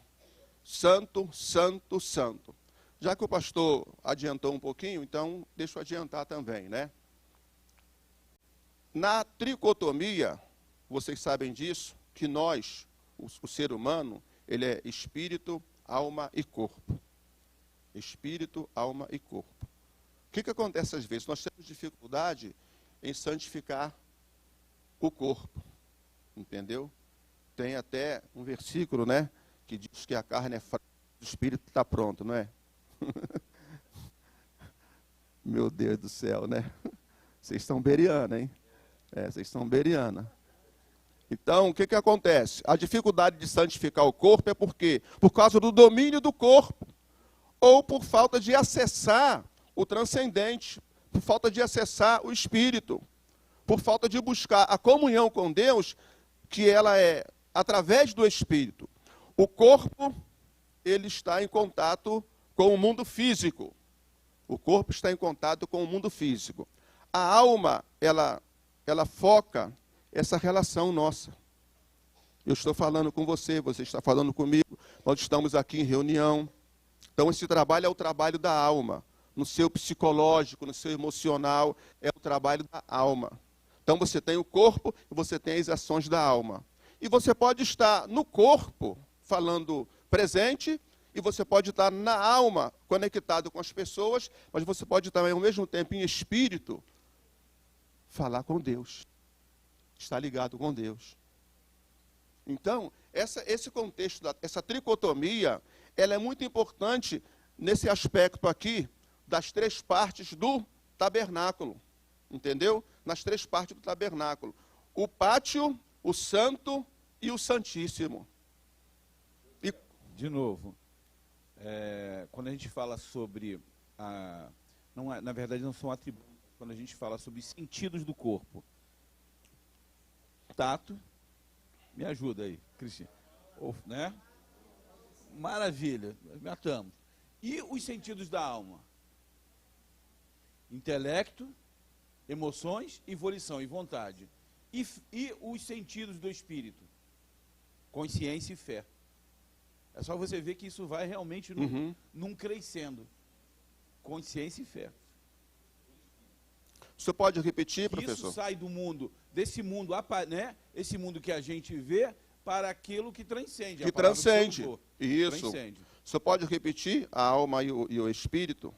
Santo, santo, santo. Já que o pastor adiantou um pouquinho, então deixa eu adiantar também, né? Na tricotomia, vocês sabem disso, que nós, o ser humano, ele é espírito, alma e corpo. Espírito, alma e corpo. O que acontece às vezes? Nós temos dificuldade em santificar o corpo. Entendeu? Tem até um versículo, né? Que diz que a carne é fraca, o espírito está pronto, não é? Meu Deus do céu, né? Vocês estão beriana, hein? Vocês estão beriana. Então, o que acontece? A dificuldade de santificar o corpo é por quê? Por causa do domínio do corpo. Ou por falta de acessar o transcendente. Por falta de acessar o espírito. Por falta de buscar a comunhão com Deus, que ela é através do espírito. O corpo, ele está em contato com o mundo físico. O corpo está em contato com o mundo físico. A alma, ela foca essa relação nossa. Eu estou falando com você, você está falando comigo, nós estamos aqui em reunião. Então, esse trabalho é o trabalho da alma. No seu psicológico, no seu emocional, é o trabalho da alma. Então, você tem o corpo e você tem as ações da alma. E você pode estar no corpo, falando presente, e você pode estar na alma, conectado com as pessoas, mas você pode também, ao mesmo tempo, em espírito, falar com Deus. Estar ligado com Deus. Então, esse contexto, essa tricotomia, ela é muito importante nesse aspecto aqui, das três partes do tabernáculo. Entendeu? Nas três partes do tabernáculo. O pátio, o santo e o Santíssimo. E, de novo, quando a gente fala sobre na verdade não são atributos, quando a gente fala sobre sentidos do corpo, tato, me ajuda aí, Cristian, né? Maravilha, matamos. E os sentidos da alma? Intelecto, emoções e volição e vontade. E os sentidos do espírito? Consciência e fé. É só você ver que isso vai realmente num crescendo. Consciência e fé. Você pode repetir, professor? Isso sai do mundo, desse mundo, né? Esse mundo que a gente vê, para aquilo que transcende. Que transcende. Isso. Transcende. Você pode repetir a alma e o espírito?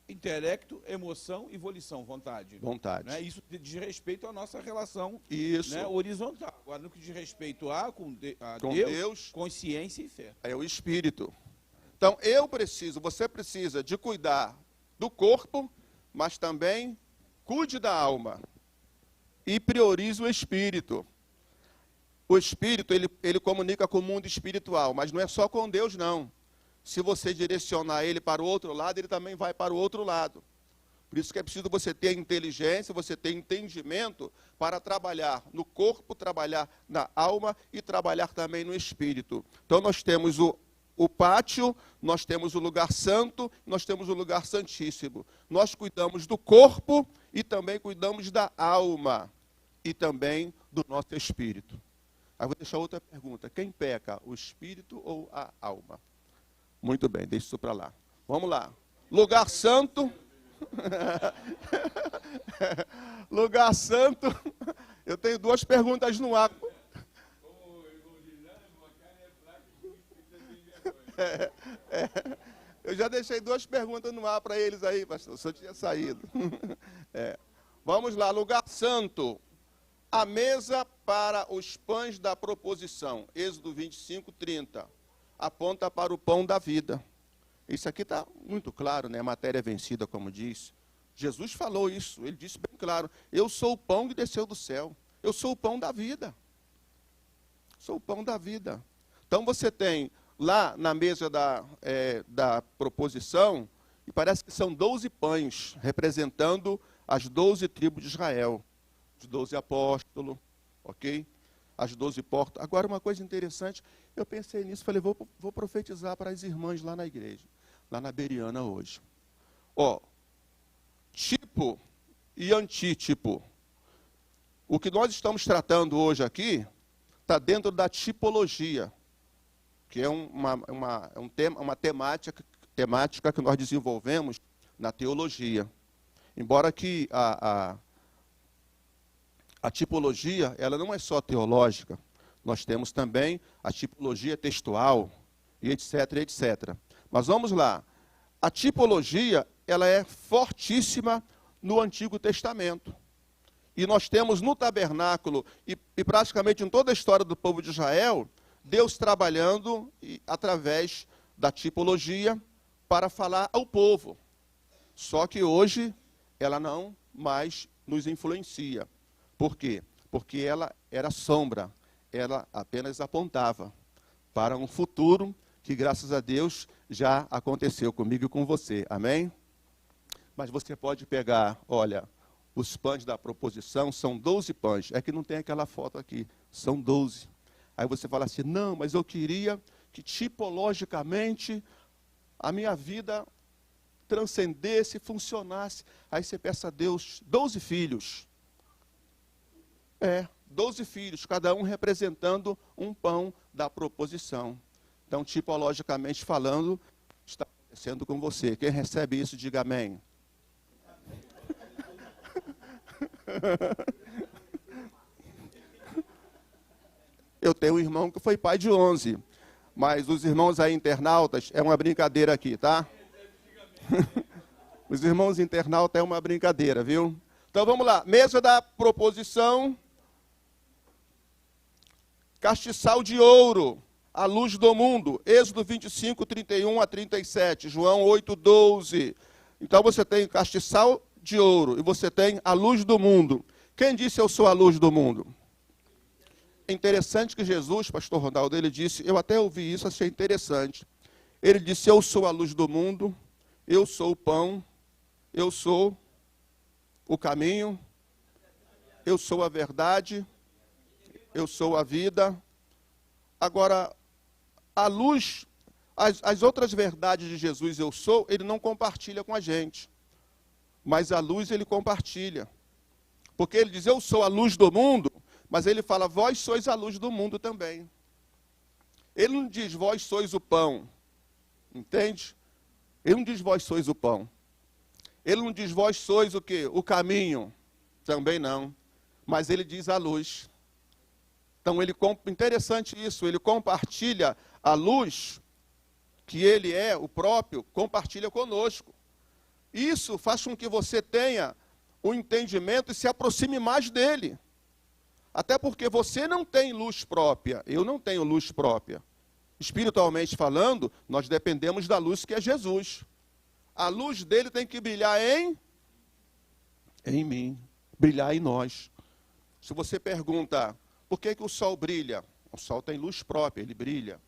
Intelecto, emoção e volição, vontade. Vontade. Né? Isso diz respeito à nossa relação, isso, né, horizontal. Agora, no que diz respeito com Deus, consciência e fé. É o espírito. Então, você precisa de cuidar do corpo, mas também cuide da alma. E priorize o espírito. O espírito, ele comunica com o mundo espiritual, mas não é só com Deus, não. Se você direcionar ele para o outro lado, ele também vai para o outro lado. Por isso que é preciso você ter inteligência, você ter entendimento para trabalhar no corpo, trabalhar na alma e trabalhar também no espírito. Então nós temos o pátio, nós temos o lugar santo, nós temos o lugar santíssimo. Nós cuidamos do corpo e também cuidamos da alma e também do nosso espírito. Aí vou deixar outra pergunta. Quem peca, o espírito ou a alma? Muito bem, deixa isso para lá. Vamos lá. Lugar santo. Lugar santo. Eu tenho duas perguntas no ar. Eu já deixei duas perguntas no ar para eles aí, pastor. O senhor tinha saído. Vamos lá, lugar santo. A mesa para os pães da proposição. Êxodo 25, 30. Aponta para o pão da vida. Isso aqui está muito claro, né? Matéria vencida, como diz. Jesus falou isso, ele disse bem claro. Eu sou o pão que desceu do céu. Eu sou o pão da vida. Sou o pão da vida. Então você tem lá na mesa da proposição, e parece que são 12 pães, representando as 12 tribos de Israel. Os 12 apóstolos, ok? As 12 portas. Agora, uma coisa interessante, eu pensei nisso, falei, vou profetizar para as irmãs lá na igreja, lá na Beriana hoje. Tipo e antítipo. O que nós estamos tratando hoje aqui está dentro da tipologia, que é uma temática que nós desenvolvemos na teologia. Embora que a tipologia, ela não é só teológica, nós temos também a tipologia textual, e etc, etc. Mas vamos lá, a tipologia, ela é fortíssima no Antigo Testamento. E nós temos no tabernáculo, e praticamente em toda a história do povo de Israel, Deus trabalhando através da tipologia para falar ao povo. Só que hoje, ela não mais nos influencia. Por quê? Porque ela era sombra, ela apenas apontava para um futuro que, graças a Deus, já aconteceu comigo e com você. Amém? Mas você pode pegar, olha, os pães da proposição são 12 pães. É que não tem aquela foto aqui, são 12. Aí você fala assim, não, mas eu queria que tipologicamente a minha vida transcendesse, funcionasse. Aí você peça a Deus 12 filhos. 12 filhos, cada um representando um pão da proposição. Então, tipologicamente falando, está acontecendo com você. Quem recebe isso, diga amém. Eu tenho um irmão que foi pai de 11, mas os irmãos aí internautas, é uma brincadeira aqui, tá? Os irmãos internautas é uma brincadeira, viu? Então, vamos lá. Mesa da proposição. Castiçal de ouro, a luz do mundo. Êxodo 25, 31 a 37. João 8, 12. Então você tem castiçal de ouro e você tem a luz do mundo. Quem disse eu sou a luz do mundo? é interessante que Jesus, pastor Ronaldo, ele disse, eu até ouvi isso, achei interessante. Ele disse, eu sou a luz do mundo, eu sou o pão, eu sou o caminho, eu sou a verdade, eu sou a vida. Agora, a luz, as outras verdades de Jesus, eu sou, ele não compartilha com a gente. Mas a luz ele compartilha. Porque ele diz, eu sou a luz do mundo, mas ele fala, vós sois a luz do mundo também. Ele não diz, vós sois o pão. Entende? Ele não diz, vós sois o pão. Ele não diz, vós sois o quê? O caminho. Também não. Mas ele diz a luz. Então, interessante isso, ele compartilha a luz, que ele é o próprio, compartilha conosco. Isso faz com que você tenha o entendimento e se aproxime mais dele. Até porque você não tem luz própria, eu não tenho luz própria. Espiritualmente falando, nós dependemos da luz que é Jesus. A luz dele tem que brilhar em mim, brilhar em nós. Se você pergunta, por que o sol brilha? O sol tem luz própria, ele brilha.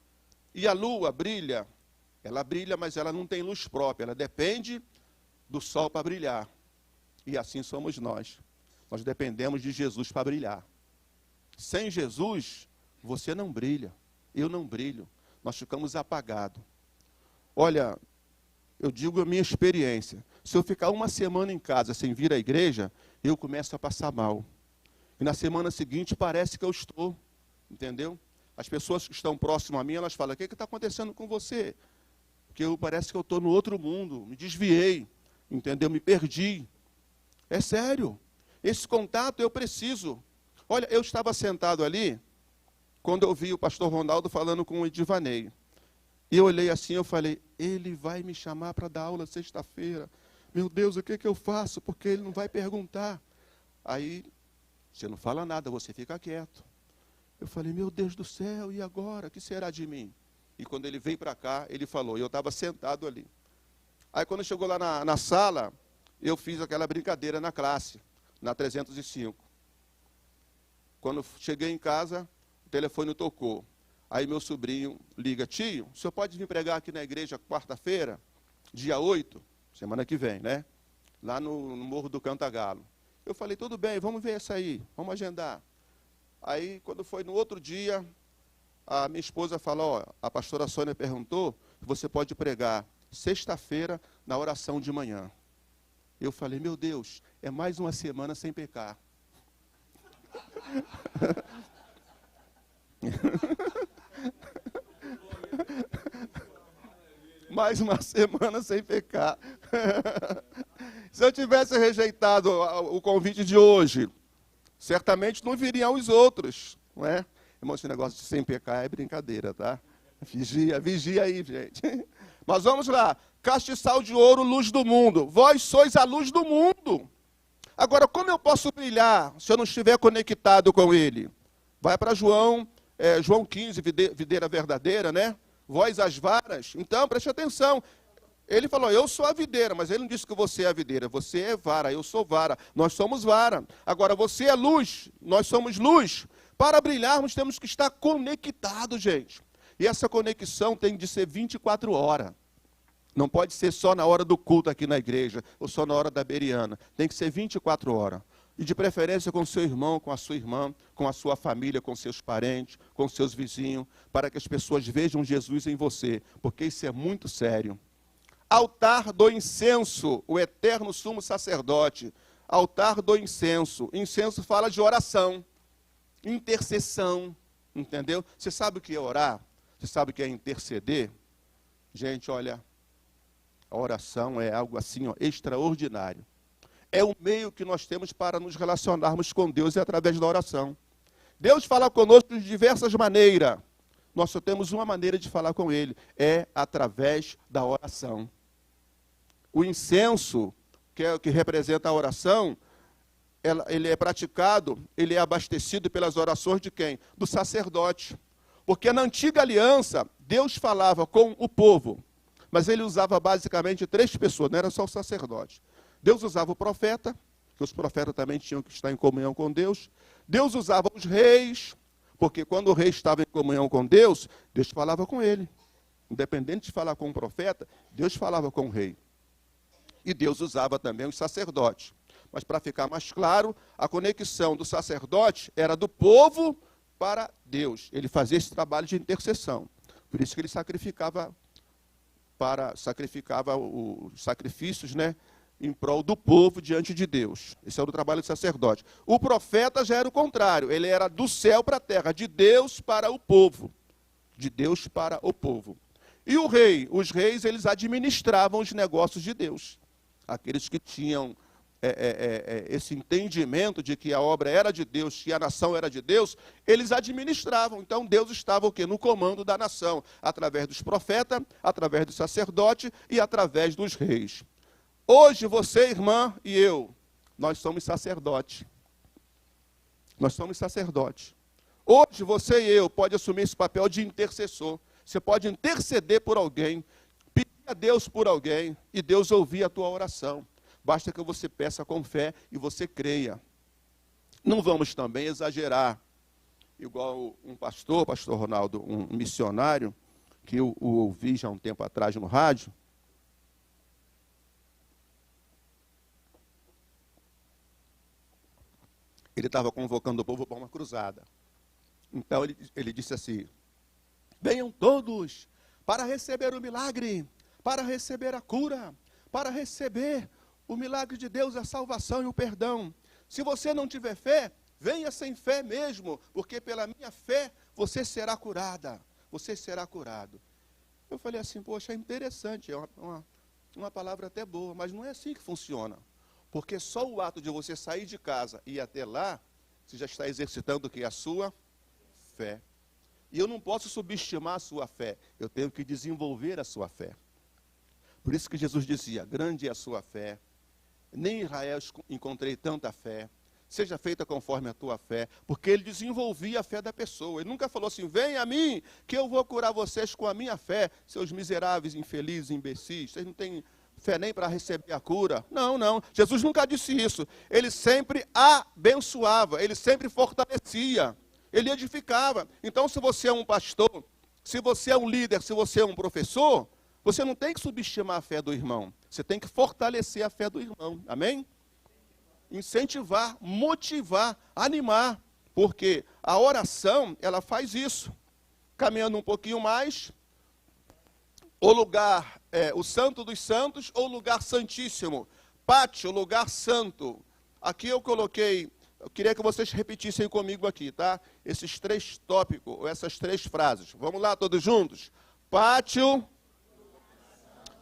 E a lua brilha? Ela brilha, mas ela não tem luz própria, ela depende do sol para brilhar. E assim somos nós. Nós dependemos de Jesus para brilhar. Sem Jesus, você não brilha, eu não brilho. Nós ficamos apagados. Olha, eu digo a minha experiência. Se eu ficar uma semana em casa sem vir à igreja, eu começo a passar mal. E na semana seguinte parece que eu estou, entendeu? As pessoas que estão próximas a mim, elas falam, o que está acontecendo com você? Porque parece que eu estou no outro mundo, me desviei, entendeu? Me perdi. É sério. Esse contato eu preciso. Olha, eu estava sentado ali, quando eu vi o pastor Ronaldo falando com o Edivanei. E eu olhei assim, eu falei, ele vai me chamar para dar aula sexta-feira. Meu Deus, o que eu faço? Porque ele não vai perguntar. Aí, você não fala nada, você fica quieto. Eu falei, meu Deus do céu, e agora? O que será de mim? E quando ele veio para cá, ele falou, e eu estava sentado ali. Aí quando chegou lá na sala, eu fiz aquela brincadeira na classe, na 305. Quando cheguei em casa, o telefone tocou. Aí meu sobrinho liga, tio, o senhor pode vir pregar aqui na igreja quarta-feira, dia 8, semana que vem, né? Lá no Morro do Cantagalo. Eu falei, tudo bem, vamos ver isso aí, vamos agendar. Aí, quando foi no outro dia, a minha esposa falou, ó, a pastora Sônia perguntou se você pode pregar sexta-feira na oração de manhã. Eu falei, meu Deus, é mais uma semana sem pecar. Mais uma semana sem pecar. Se eu tivesse rejeitado o convite de hoje, certamente não viriam os outros, não é? Irmão, esse negócio de sem pecar é brincadeira, tá? Vigia aí, gente. Mas vamos lá. Castiçal de ouro, luz do mundo. Vós sois a luz do mundo. Agora, como eu posso brilhar se eu não estiver conectado com ele? Vai para João 15, videira verdadeira, né? Vós as varas. Então, preste atenção. Ele falou, eu sou a videira, mas ele não disse que você é a videira. Você é vara, eu sou vara. Nós somos vara. Agora, você é luz, nós somos luz. Para brilharmos, temos que estar conectados, gente. E essa conexão tem de ser 24 horas. Não pode ser só na hora do culto aqui na igreja, ou só na hora da beriana. Tem que ser 24 horas. E de preferência com o seu irmão, com a sua irmã, com a sua família, com seus parentes, com seus vizinhos, para que as pessoas vejam Jesus em você, porque isso é muito sério. Altar do incenso, o eterno sumo sacerdote. Altar do incenso. Incenso fala de oração, intercessão, entendeu? Você sabe o que é orar? Você sabe o que é interceder? Gente, olha, a oração é algo assim, ó, extraordinário. É o meio que nós temos para nos relacionarmos com Deus, é através da oração. Deus fala conosco de diversas maneiras. Nós só temos uma maneira de falar com Ele, é através da oração. O incenso, que representa a oração, ele é praticado, ele é abastecido pelas orações de quem? Do sacerdote. Porque na antiga aliança, Deus falava com o povo, mas ele usava basicamente 3 pessoas, não era só o sacerdote. Deus usava o profeta, que os profetas também tinham que estar em comunhão com Deus. Deus usava os reis, Porque quando o rei estava em comunhão com Deus, Deus falava com ele. Independente de falar com um profeta, Deus falava com o rei. E Deus usava também os sacerdotes. Mas para ficar mais claro, a conexão do sacerdote era do povo para Deus. Ele fazia esse trabalho de intercessão. Por isso que ele sacrificava os sacrifícios, né, em prol do povo diante de Deus. Esse era o trabalho do sacerdote. O profeta já era o contrário. Ele era do céu para a terra, de Deus para o povo. De Deus para o povo. E o rei? Os reis, eles administravam os negócios de Deus. Aqueles que tinham esse entendimento de que a obra era de Deus, que a nação era de Deus, eles administravam. Então Deus estava o quê? No comando da nação, através dos profetas, através do sacerdote e através dos reis. Hoje você, irmã, e eu, nós somos sacerdotes. Nós somos sacerdotes. Hoje você e eu pode assumir esse papel de intercessor. Você pode interceder por alguém, pedir a Deus por alguém e Deus ouvir a tua oração. Basta que você peça com fé e você creia. Não vamos também exagerar. Igual um pastor Ronaldo, um missionário, que eu ouvi já um tempo atrás no rádio. Ele estava convocando o povo para uma cruzada. Então ele disse assim: venham todos para receber o milagre, para receber a cura, para receber o milagre de Deus, a salvação e o perdão. Se você não tiver fé, venha sem fé mesmo, porque pela minha fé você será curada, você será curado. Eu falei assim, poxa, é interessante, é uma palavra até boa, mas não é assim que funciona. Porque só o ato de você sair de casa e ir até lá, você já está exercitando o que? A sua fé. E eu não posso subestimar a sua fé, eu tenho que desenvolver a sua fé. Por isso que Jesus dizia, grande é a sua fé, nem em Israel encontrei tanta fé, seja feita conforme a tua fé, porque ele desenvolvia a fé da pessoa. Ele nunca falou assim, vem a mim, que eu vou curar vocês com a minha fé, seus miseráveis, infelizes, imbecis, vocês não têm fé nem para receber a cura. Não, não, Jesus nunca disse isso. Ele sempre abençoava, ele sempre fortalecia, ele edificava. Então, se você é um pastor, se você é um líder, se você é um professor, você não tem que subestimar a fé do irmão. Você tem que fortalecer a fé do irmão. Amém? Incentivar, motivar, animar. Porque a oração, ela faz isso. Caminhando um pouquinho mais, o lugar, o santo dos santos, ou lugar santíssimo. Pátio, lugar santo. Aqui eu coloquei, eu queria que vocês repetissem comigo aqui, tá? Esses 3 tópicos, ou essas 3 frases. Vamos lá, todos juntos? Pátio.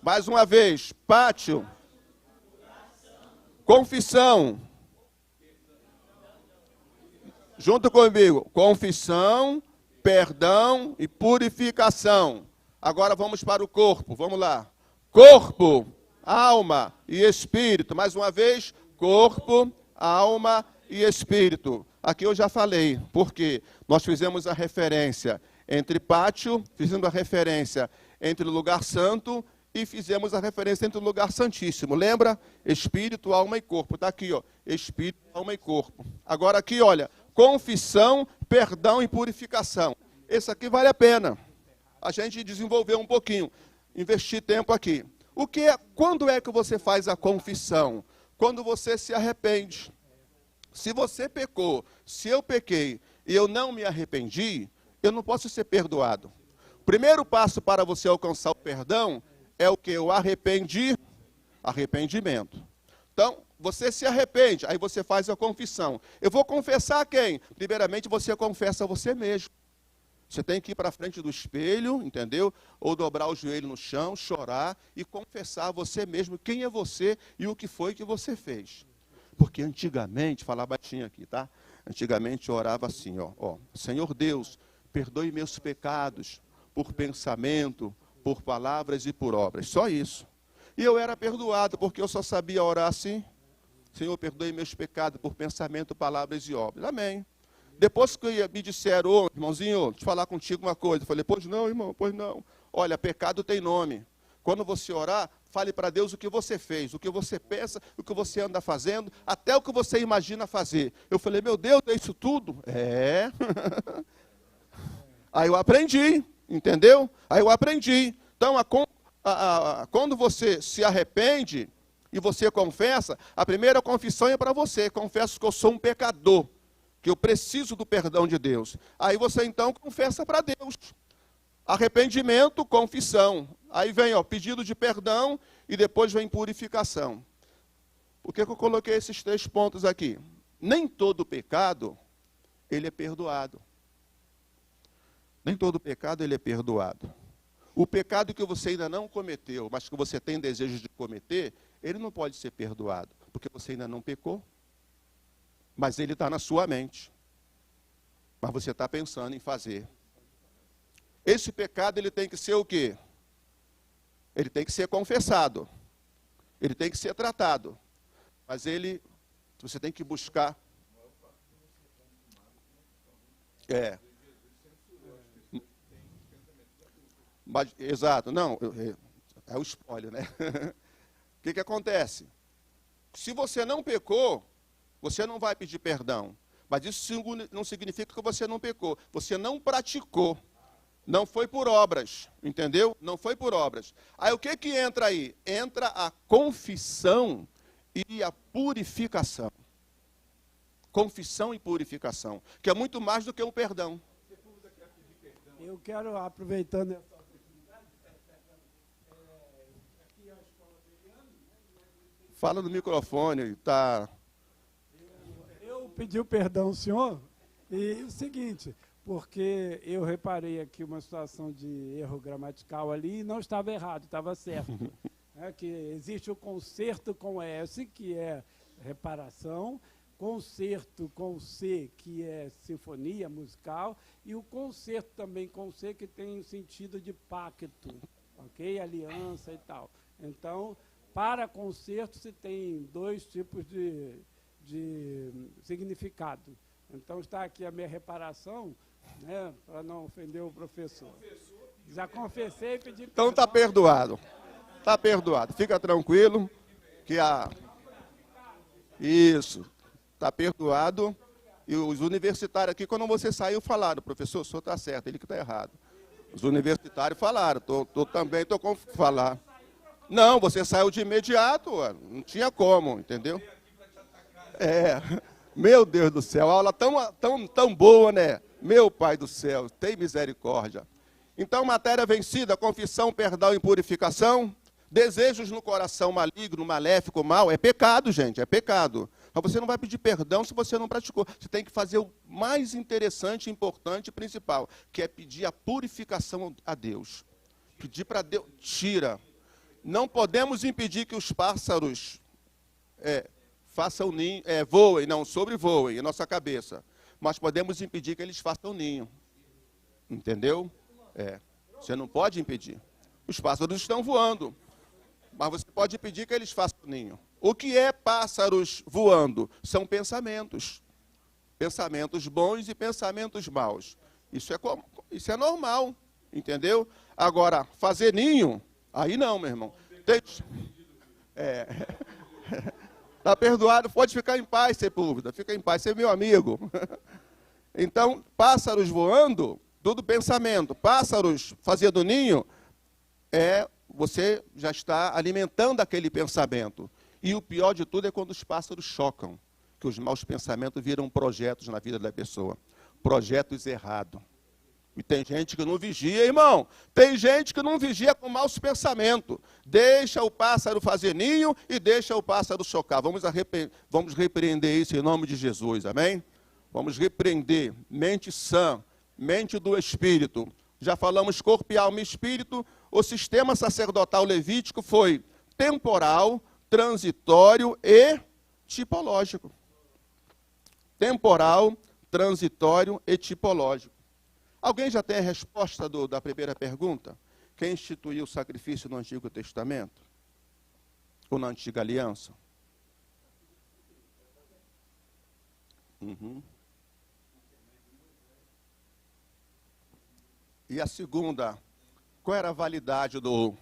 Mais uma vez, pátio, confissão, junto comigo, confissão, perdão e purificação. Agora vamos para o corpo, vamos lá. Corpo, alma e espírito. Mais uma vez, corpo, alma e espírito. Aqui eu já falei, porque nós fizemos a referência entre pátio, fizemos a referência entre o lugar santo e fizemos a referência entre o lugar santíssimo. Lembra? Espírito, alma e corpo. Está aqui, ó. Espírito, alma e corpo. Agora aqui, olha, confissão, perdão e purificação. Esse aqui vale a pena a gente desenvolver um pouquinho, investir tempo aqui. Quando é que você faz a confissão? Quando você se arrepende. Se você pecou, se eu pequei e eu não me arrependi, eu não posso ser perdoado. O primeiro passo para você alcançar o perdão é o que? O arrependimento. Então, você se arrepende, aí você faz a confissão. Eu vou confessar a quem? Primeiramente, você confessa a você mesmo. Você tem que ir para a frente do espelho, entendeu? Ou dobrar o joelho no chão, chorar e confessar a você mesmo quem é você e o que foi que você fez. Porque antigamente, falar baixinho aqui, tá? Antigamente eu orava assim, ó, Senhor Deus, perdoe meus pecados por pensamento, por palavras e por obras. Só isso. E eu era perdoado, porque eu só sabia orar assim. Senhor, perdoe meus pecados por pensamento, palavras e obras. Amém. Depois que me disseram, irmãozinho, deixa eu falar contigo uma coisa. Eu falei, pois não, irmão, pois não. Olha, pecado tem nome. Quando você orar, fale para Deus o que você fez, o que você pensa, o que você anda fazendo, até o que você imagina fazer. Eu falei, meu Deus, é isso tudo? É. Aí eu aprendi, entendeu? Aí eu aprendi. Então, quando você se arrepende e você confessa, a primeira confissão é para você. Confesso que eu sou um pecador, que eu preciso do perdão de Deus. Aí você então confessa para Deus. Arrependimento, confissão. Aí vem pedido de perdão e depois vem purificação. Por que eu coloquei esses 3 pontos aqui? Nem todo pecado, ele é perdoado. Nem todo pecado, ele é perdoado. O pecado que você ainda não cometeu, mas que você tem desejo de cometer, ele não pode ser perdoado, porque você ainda não pecou. Mas ele está na sua mente. Mas você está pensando em fazer. Esse pecado, ele tem que ser o quê? Ele tem que ser confessado. Ele tem que ser tratado. Mas você tem que buscar. Mas, exato, não, é o spoiler, né? O que acontece? Se você não pecou, você não vai pedir perdão. Mas isso não significa que você não pecou. Você não praticou. Não foi por obras, entendeu? Não foi por obras. Aí o que entra aí? Entra a confissão e a purificação. Confissão e purificação, que é muito mais do que um perdão. Eu quero, aproveitando essa oportunidade, aqui a escola Beliano, Fala no microfone, tá. Eu pedi o perdão ao senhor, e o seguinte, porque eu reparei aqui uma situação de erro gramatical ali e não estava errado, estava certo. Que existe o concerto com S, que é reparação, concerto com C, que é sinfonia musical, e o concerto também com C, que tem o sentido de pacto, ok? Aliança e tal. Então, para concerto, se tem 2 tipos de significado. Então, está aqui a minha reparação, né, para não ofender o professor. Já confessei e pedi perdão. Então está perdoado. Está perdoado. Fica tranquilo que Isso. Está perdoado. E os universitários aqui, quando você saiu, falaram, professor, o senhor está certo, ele que está errado. Os universitários falaram, também estou com falar. Não, você saiu de imediato, não tinha como, entendeu? Meu Deus do céu, a aula tão boa, né? Meu Pai do céu, tem misericórdia. Então, matéria vencida, confissão, perdão e purificação. Desejos no coração maligno, maléfico, mal, é pecado, gente, é pecado. Mas você não vai pedir perdão se você não praticou. Você tem que fazer o mais interessante, importante e principal, que é pedir a purificação a Deus. Pedir para Deus, tira. Não podemos impedir que os pássaros façam ninho, voem, não, sobrevoem em nossa cabeça. Mas podemos impedir que eles façam ninho. Entendeu? Você não pode impedir. Os pássaros estão voando. Mas você pode impedir que eles façam ninho. O que é pássaros voando? São pensamentos. Pensamentos bons e pensamentos maus. Isso é normal, entendeu? Agora, fazer ninho, aí não, meu irmão. Está perdoado, pode ficar em paz, Sepúlveda. Fica em paz, você é meu amigo. Então, pássaros voando, tudo pensamento. Pássaros fazendo ninho, você já está alimentando aquele pensamento. E o pior de tudo é quando os pássaros chocam, que os maus pensamentos viram projetos na vida da pessoa. Projetos errados. E tem gente que não vigia, irmão. Tem gente que não vigia com maus pensamentos. Deixa o pássaro fazer ninho e deixa o pássaro chocar. Vamos repreender isso em nome de Jesus, amém? Vamos repreender. Mente sã, mente do Espírito. Já falamos corpo e alma e espírito. O sistema sacerdotal levítico foi temporal, transitório e tipológico. Temporal, transitório e tipológico. Alguém já tem a resposta da primeira pergunta? Quem instituiu o sacrifício no Antigo Testamento? Ou na Antiga Aliança? E a segunda, qual era a validade do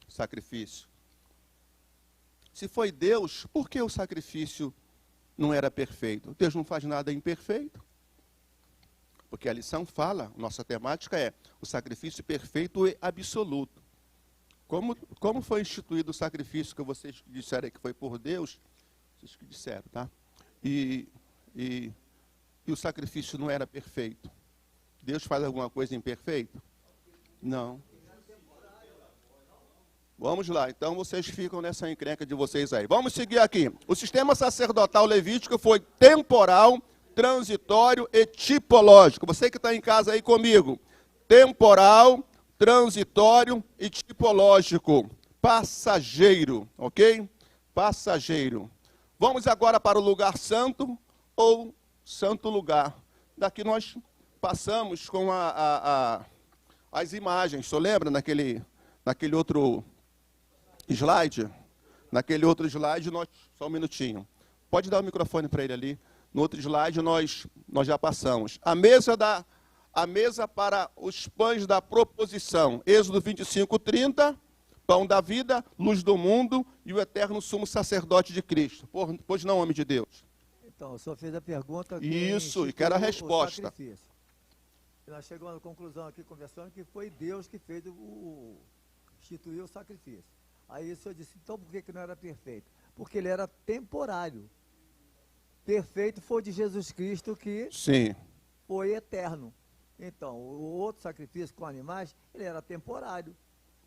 sacrifício? Se foi Deus, por que o sacrifício não era perfeito? Deus não faz nada imperfeito. Porque a lição fala, nossa temática é o sacrifício perfeito e absoluto. Como foi instituído o sacrifício que vocês disseram que foi por Deus? Vocês que disseram, tá? E o sacrifício não era perfeito. Deus faz alguma coisa imperfeita? Não. Vamos lá, então vocês ficam nessa encrenca de vocês aí. Vamos seguir aqui. O sistema sacerdotal levítico foi temporal, transitório e tipológico. Você que está em casa aí comigo. Temporal, transitório e tipológico. Passageiro, ok? Passageiro. Vamos agora para o lugar santo ou santo lugar. Daqui nós passamos com as imagens. Só lembra naquele outro slide? Naquele outro slide, só um minutinho. Pode dar o microfone para ele ali. No outro slide nós já passamos. A mesa para os pães da proposição. Êxodo 25:30, pão da vida, luz do mundo e o eterno sumo sacerdote de Cristo. Pois não, homem de Deus. Então, o senhor fez a pergunta. Isso, e quero a resposta. E nós chegamos à conclusão aqui, conversando, que foi Deus que fez instituiu o sacrifício. Aí o senhor disse, então por que não era perfeito? Porque ele era temporário. Perfeito foi o de Jesus Cristo, que Sim. foi eterno. Então, o outro sacrifício com animais, ele era temporário.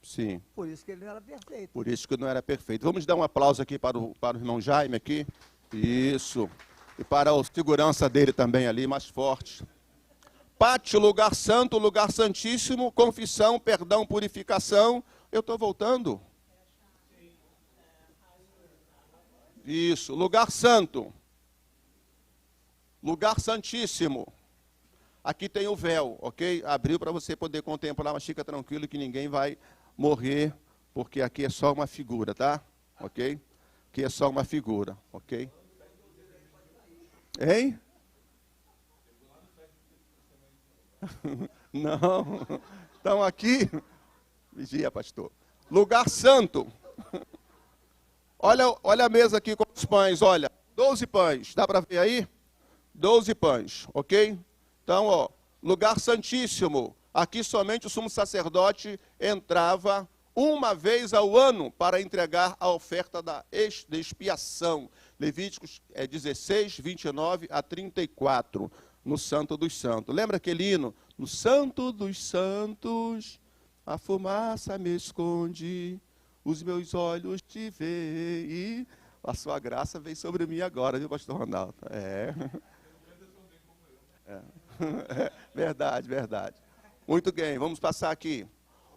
Sim. Por isso que ele não era perfeito. Por isso que não era perfeito. Vamos dar um aplauso aqui para o irmão Jaime aqui. Isso. E para a segurança dele também ali, mais forte. Pátio, lugar santo, lugar santíssimo, confissão, perdão, purificação. Eu estou voltando. Isso, lugar santo. Lugar santíssimo. Aqui tem o véu, ok? Abriu para você poder contemplar, mas fica tranquilo que ninguém vai morrer, porque aqui é só uma figura, tá? Ok? Aqui é só uma figura, ok? Hein? Não. Então aqui, vigia, pastor. Lugar santo. Olha a mesa aqui com os pães, olha. 12 pães, dá para ver aí? 12 pães, ok? Então, ó, lugar santíssimo. Aqui somente o sumo sacerdote entrava uma vez ao ano para entregar a oferta da expiação. Levíticos 16, 29 a 34, no Santo dos Santos. Lembra aquele hino? No Santo dos Santos, a fumaça me esconde, os meus olhos te veem, e a sua graça vem sobre mim agora, viu, pastor Ronaldo? Verdade, verdade. Muito bem, vamos passar aqui.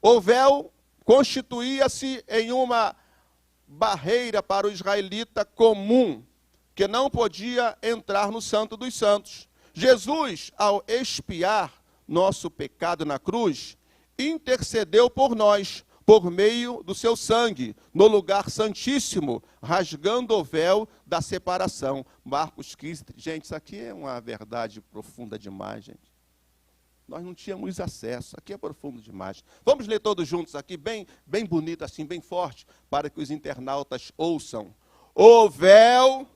O véu constituía-se em uma barreira para o israelita comum, que não podia entrar no Santo dos Santos. Jesus, ao expiar nosso pecado na cruz, intercedeu por nós, por meio do seu sangue, no lugar santíssimo, rasgando o véu da separação. Marcos 15, gente, isso aqui é uma verdade profunda demais, gente. Nós não tínhamos acesso, aqui é profundo demais. Vamos ler todos juntos aqui, bem bonito assim, bem forte, para que os internautas ouçam. O véu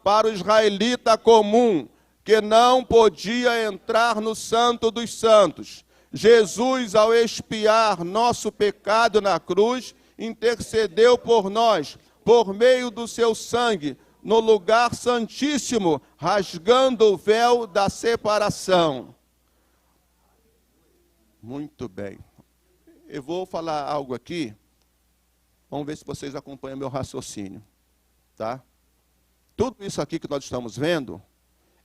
para o israelita comum, que não podia entrar no Santo dos Santos. Jesus, ao expiar nosso pecado na cruz, intercedeu por nós, por meio do seu sangue, no lugar santíssimo, rasgando o véu da separação. Muito bem. Eu vou falar algo aqui, vamos ver se vocês acompanham meu raciocínio, tá? Tudo isso aqui que nós estamos vendo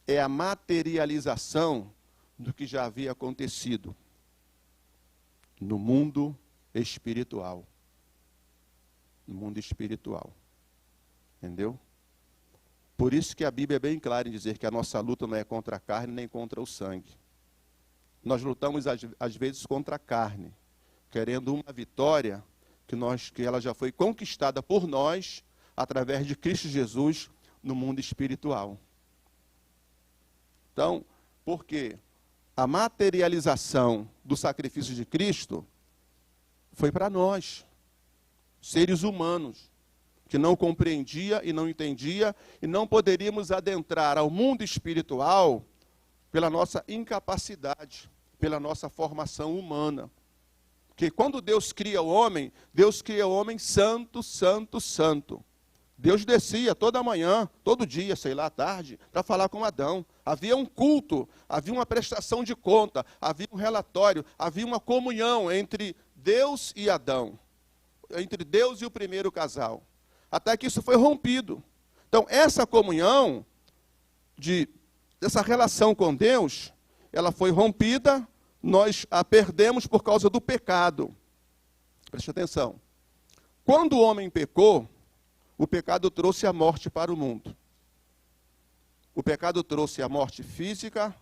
é a materialização do que já havia acontecido no mundo espiritual. No mundo espiritual. Entendeu? Por isso que a Bíblia é bem clara em dizer que a nossa luta não é contra a carne nem contra o sangue. Nós lutamos às vezes contra a carne, querendo uma vitória que ela já foi conquistada por nós através de Cristo Jesus no mundo espiritual. Então, porque a materialização do sacrifício de Cristo foi para nós, seres humanos, que não compreendia e não entendia, e não poderíamos adentrar ao mundo espiritual pela nossa incapacidade, pela nossa formação humana. Porque quando Deus cria o homem santo, santo, santo. Deus descia toda manhã, todo dia, sei lá, à tarde, para falar com Adão. Havia um culto, havia uma prestação de conta, havia um relatório, havia uma comunhão entre Deus e Adão, entre Deus e o primeiro casal. Até que isso foi rompido. Então, essa comunhão, dessa relação com Deus, ela foi rompida, nós a perdemos por causa do pecado. Preste atenção. Quando o homem pecou, o pecado trouxe a morte para o mundo. O pecado trouxe a morte física,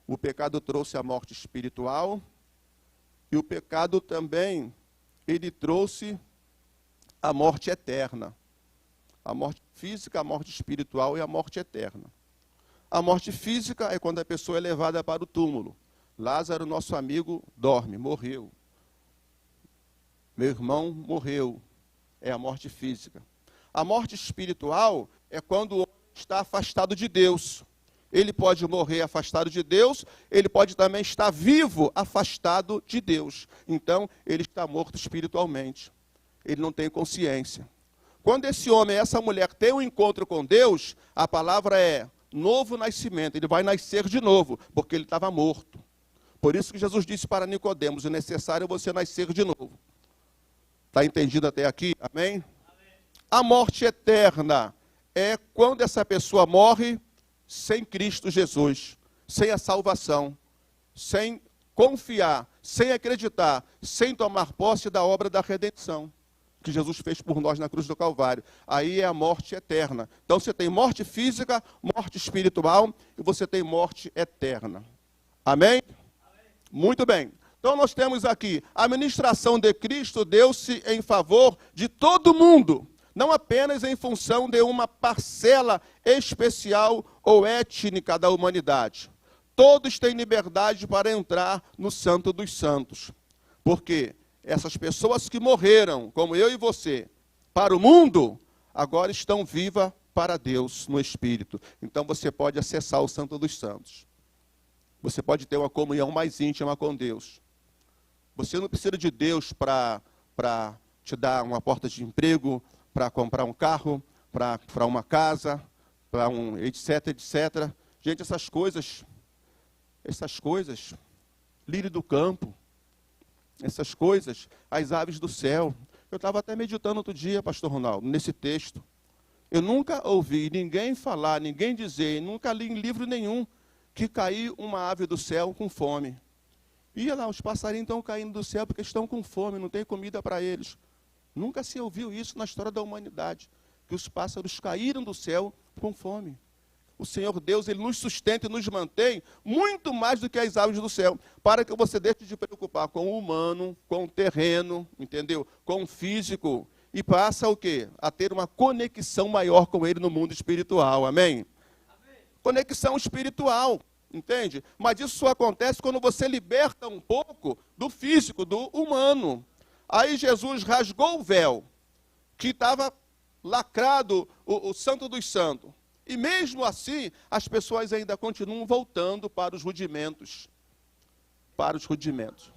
o pecado trouxe a morte espiritual, e o pecado também, ele trouxe a morte eterna. A morte física, a morte espiritual e a morte eterna. A morte física é quando a pessoa é levada para o túmulo. Lázaro, nosso amigo, dorme, morreu. Meu irmão morreu. É a morte física. A morte espiritual é quando o homem está afastado de Deus. Ele pode morrer afastado de Deus, ele pode também estar vivo afastado de Deus. Então, ele está morto espiritualmente. Ele não tem consciência. Quando esse homem, essa mulher tem um encontro com Deus, a palavra é novo nascimento. Ele vai nascer de novo, porque ele estava morto. Por isso que Jesus disse para Nicodemos, é necessário você nascer de novo. Está entendido até aqui? Amém? A morte eterna é quando essa pessoa morre sem Cristo Jesus, sem a salvação, sem confiar, sem acreditar, sem tomar posse da obra da redenção que Jesus fez por nós na cruz do Calvário. Aí é a morte eterna. Então você tem morte física, morte espiritual e você tem morte eterna. Amém? Muito bem. Então nós temos aqui, a ministração de Cristo deu-se em favor de todo mundo, não apenas em função de uma parcela especial ou étnica da humanidade. Todos têm liberdade para entrar no Santo dos Santos. Porque essas pessoas que morreram, como eu e você, para o mundo, agora estão vivas para Deus no Espírito. Então você pode acessar o Santo dos Santos. Você pode ter uma comunhão mais íntima com Deus. Você não precisa de Deus para te dar uma porta de emprego, para comprar um carro, para uma casa, para um etc, etc. Gente, essas coisas, lírio do campo, essas coisas, as aves do céu. Eu estava até meditando outro dia, pastor Ronaldo, nesse texto. Eu nunca ouvi ninguém falar, ninguém dizer, nunca li em livro nenhum, que caiu uma ave do céu com fome. Ia lá, os passarinhos estão caindo do céu porque estão com fome, não tem comida para eles. Nunca se ouviu isso na história da humanidade, que os pássaros caíram do céu com fome. O Senhor Deus, Ele nos sustenta e nos mantém muito mais do que as aves do céu, para que você deixe de preocupar com o humano, com o terreno, entendeu? Com o físico, e passa o quê? A ter uma conexão maior com Ele no mundo espiritual, amém? Conexão espiritual, entende? Mas isso só acontece quando você liberta um pouco do físico, do humano. Aí Jesus rasgou o véu, que estava lacrado o Santo dos Santos. E mesmo assim, as pessoas ainda continuam voltando para os rudimentos. Para os rudimentos.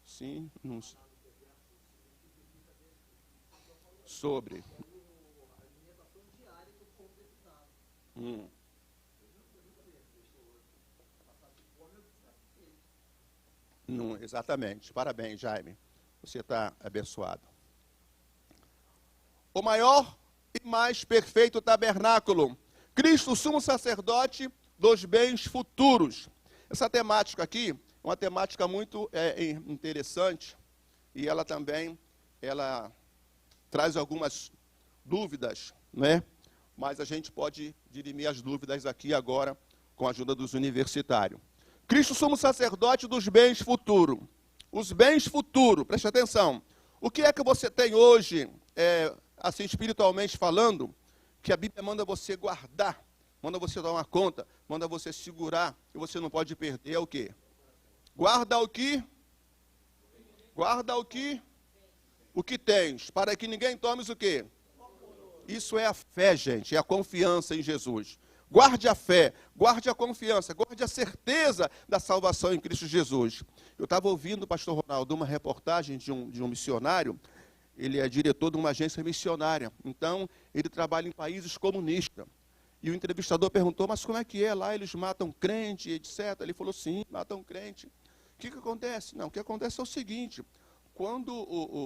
Sim, não sei. Sobre. Não, exatamente. Parabéns, Jaime. Você está abençoado. O maior e mais perfeito tabernáculo. Cristo, sumo sacerdote dos bens futuros. Essa temática aqui é uma temática muito interessante. E ela também, traz algumas dúvidas, né? Mas a gente pode dirimir as dúvidas aqui agora com a ajuda dos universitários. Cristo, sumo sacerdote dos bens futuros. Os bens futuros, preste atenção. O que é que você tem hoje, assim espiritualmente falando, que a Bíblia manda você guardar, manda você dar uma conta, manda você segurar, e você não pode perder, é o quê? Guarda o que? Guarda o que? o que tens, para que ninguém tomes o quê? Isso é a fé, gente, é a confiança em Jesus. Guarde a fé, guarde a confiança, guarde a certeza da salvação em Cristo Jesus. Eu estava ouvindo o pastor Ronaldo uma reportagem de um missionário. Ele é diretor de uma agência missionária. Então, ele trabalha em países comunistas. E o entrevistador perguntou, mas como é que é? Lá eles matam crente, etc. Ele falou, sim, matam crente. O que acontece? Não, o que acontece é o seguinte, quando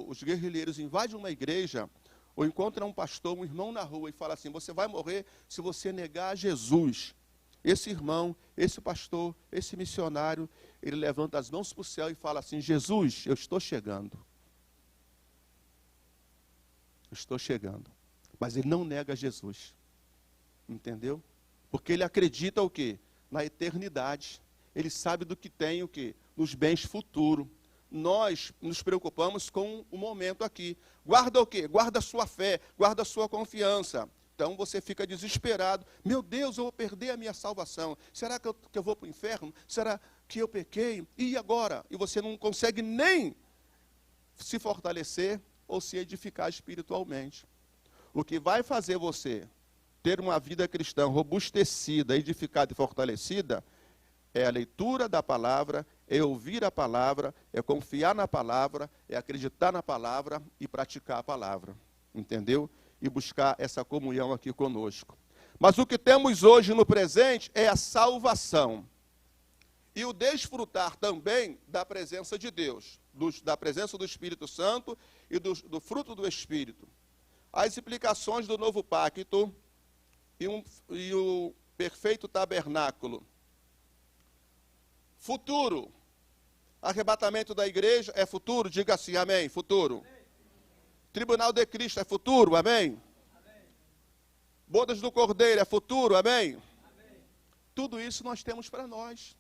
os guerrilheiros invadem uma igreja, ou encontram um pastor, um irmão na rua, e fala assim, você vai morrer se você negar Jesus. Esse irmão, esse pastor, esse missionário, ele levanta as mãos para o céu e fala assim, Jesus, eu estou chegando. Eu estou chegando. Mas ele não nega Jesus. Entendeu? Porque ele acredita o quê? Na eternidade. Ele sabe do que tem o quê? Nos bens futuros. Nós nos preocupamos com o momento aqui. Guarda o quê? Guarda a sua fé, guarda a sua confiança. Então você fica desesperado. Meu Deus, eu vou perder a minha salvação. Será que eu vou para o inferno? Será que eu pequei? E agora? E você não consegue nem se fortalecer ou se edificar espiritualmente. O que vai fazer você ter uma vida cristã robustecida, edificada e fortalecida, é a leitura da palavra, é ouvir a palavra, é confiar na palavra, é acreditar na palavra e praticar a palavra. Entendeu? E buscar essa comunhão aqui conosco. Mas o que temos hoje no presente é a salvação. E o desfrutar também da presença de Deus, da presença do Espírito Santo e do fruto do Espírito. As implicações do novo pacto e o perfeito tabernáculo. Futuro. Arrebatamento da igreja é futuro? Diga assim, amém. Futuro. Tribunal de Cristo é futuro? Amém. Bodas do Cordeiro é futuro? Amém. Tudo isso nós temos para nós.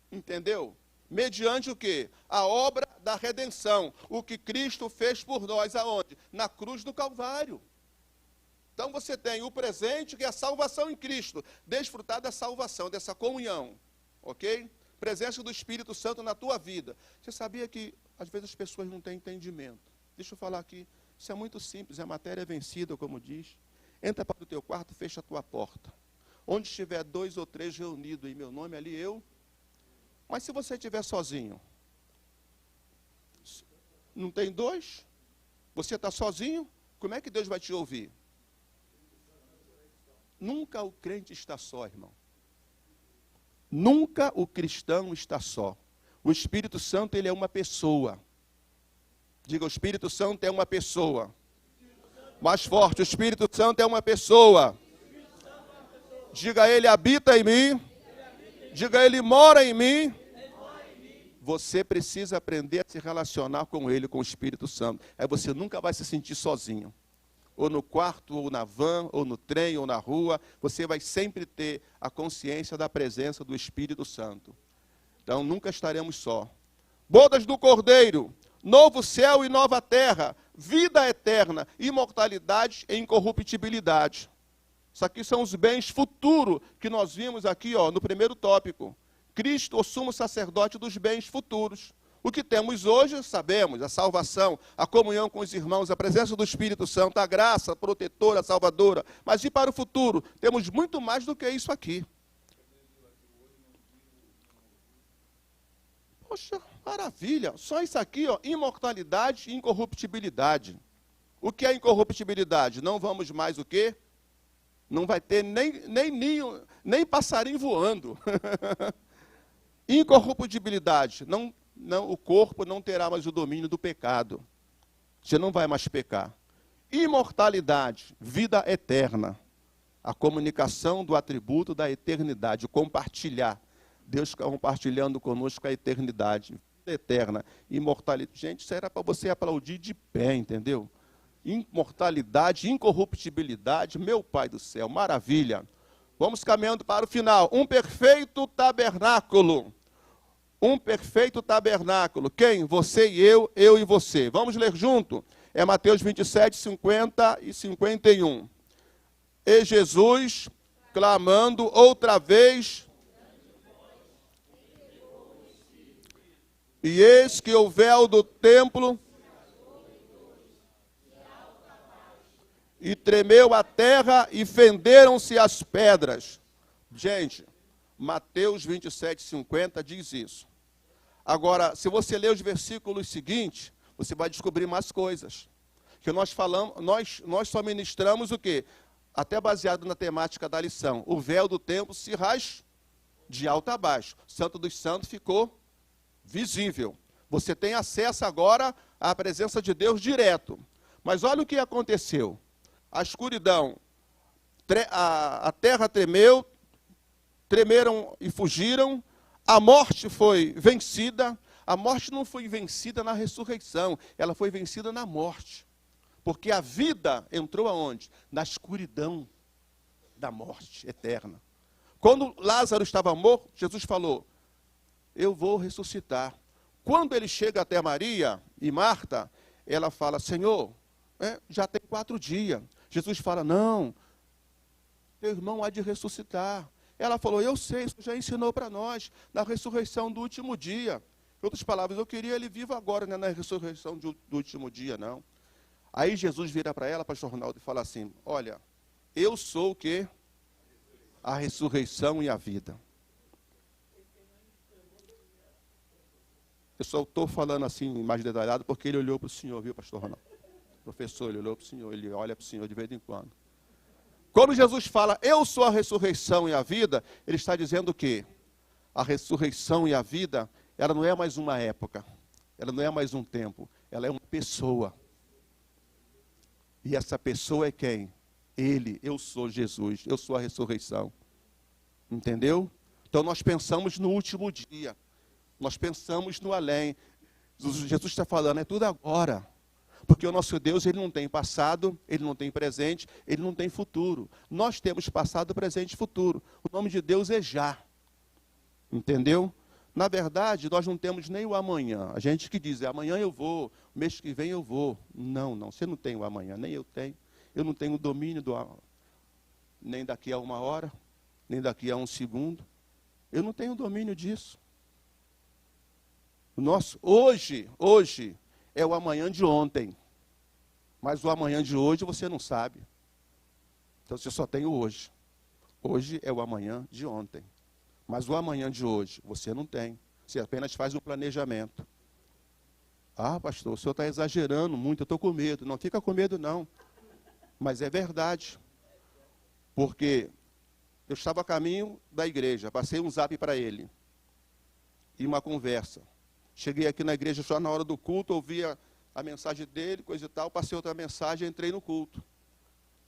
Entendeu? Mediante o quê? A obra da redenção. O que Cristo fez por nós, aonde? Na cruz do Calvário. Então você tem o presente, que é a salvação em Cristo. Desfrutar da salvação, dessa comunhão. Ok? Presença do Espírito Santo na tua vida. Você sabia que, às vezes, as pessoas não têm entendimento? Deixa eu falar aqui. Isso é muito simples, a matéria é vencida, como diz. Entra para o teu quarto, fecha a tua porta. Onde estiver 2 ou 3 reunidos em meu nome, ali eu. Mas se você estiver sozinho, não tem 2? Você está sozinho? Como é que Deus vai te ouvir? Nunca o crente está só, irmão. Nunca o cristão está só. O Espírito Santo, ele é uma pessoa. Diga, o Espírito Santo é uma pessoa. Mais forte, o Espírito Santo é uma pessoa. Diga, ele habita em mim. Diga, ele mora em mim. Você precisa aprender a se relacionar com ele, com o Espírito Santo. Aí você nunca vai se sentir sozinho. Ou no quarto, ou na van, ou no trem, ou na rua. Você vai sempre ter a consciência da presença do Espírito Santo. Então nunca estaremos só. Bodas do Cordeiro. Novo céu e nova terra. Vida eterna. Imortalidade e incorruptibilidade. Isso aqui são os bens futuros que nós vimos aqui, ó, no primeiro tópico. Cristo, o sumo sacerdote dos bens futuros. O que temos hoje, sabemos, a salvação, a comunhão com os irmãos, a presença do Espírito Santo, a graça protetora, salvadora. Mas e para o futuro? Temos muito mais do que isso aqui. Poxa, maravilha. Só isso aqui, ó, imortalidade e incorruptibilidade. O que é incorruptibilidade? Não vamos mais o quê? Não vai ter nem ninho, nem passarinho voando. Incorruptibilidade. Não, o corpo não terá mais o domínio do pecado. Você não vai mais pecar. Imortalidade, vida eterna. A comunicação do atributo da eternidade, o compartilhar. Deus compartilhando conosco a eternidade. Vida eterna, imortalidade. Gente, isso era para você aplaudir de pé, entendeu? Imortalidade, incorruptibilidade, meu Pai do céu, maravilha. Vamos caminhando para o final. Um perfeito tabernáculo. Um perfeito tabernáculo. Quem? Você e eu e você. Vamos ler junto? É Mateus 27, 50 e 51. E Jesus, clamando outra vez, e eis que o véu do templo E tremeu a terra e fenderam-se as pedras. Gente, Mateus 27, 50 diz isso. Agora, se você ler os versículos seguintes, você vai descobrir mais coisas. Que nós falamos, nós só ministramos o quê? Até baseado na temática da lição. O véu do templo se rasgou de alto a baixo. O Santo dos Santos ficou visível. Você tem acesso agora à presença de Deus direto. Mas olha o que aconteceu. A escuridão, a terra tremeu, tremeram e fugiram. A morte foi vencida. A morte não foi vencida na ressurreição, ela foi vencida na morte. Porque a vida entrou aonde? Na escuridão da morte eterna. Quando Lázaro estava morto, Jesus falou, eu vou ressuscitar. Quando ele chega até Maria e Marta, ela fala, Senhor, já tem 4 dias. Jesus fala, não, teu irmão há de ressuscitar. Ela falou, eu sei, isso já ensinou para nós, na ressurreição do último dia. Em outras palavras, eu queria ele vivo agora, não é na ressurreição do último dia, não. Aí Jesus vira para ela, pastor Ronaldo, e fala assim, olha, eu sou o quê? A ressurreição e a vida. Eu só estou falando assim, mais detalhado, porque ele olhou para o senhor, viu, pastor Ronaldo? O professor, ele olhou para o senhor, ele olha para o senhor de vez em quando. Quando Jesus fala, eu sou a ressurreição e a vida, ele está dizendo o quê? A ressurreição e a vida, ela não é mais uma época, ela não é mais um tempo, ela é uma pessoa. E essa pessoa é quem? Ele, eu sou Jesus, eu sou a ressurreição. Entendeu? Então nós pensamos no último dia, nós pensamos no além. Jesus está falando, é tudo agora. Porque o nosso Deus, ele não tem passado, ele não tem presente, ele não tem futuro. Nós temos passado, presente e futuro. O nome de Deus é já. Entendeu? Na verdade, nós não temos nem o amanhã. A gente que diz, amanhã eu vou, mês que vem eu vou. Não, você não tem o amanhã, nem eu tenho. Eu não tenho o domínio nem daqui a 1 hora, nem daqui a 1 segundo. Eu não tenho domínio disso. O nosso, hoje é o amanhã de ontem. Mas o amanhã de hoje você não sabe. Então você só tem o hoje. Hoje é o amanhã de ontem. Mas o amanhã de hoje você não tem. Você apenas faz um planejamento. Ah, pastor, o senhor está exagerando muito, eu estou com medo. Não fica com medo, não. Mas é verdade. Porque eu estava a caminho da igreja, passei um zap para ele. E uma conversa. Cheguei aqui na igreja só na hora do culto, ouvi a mensagem dele, coisa e tal, passei outra mensagem e entrei no culto.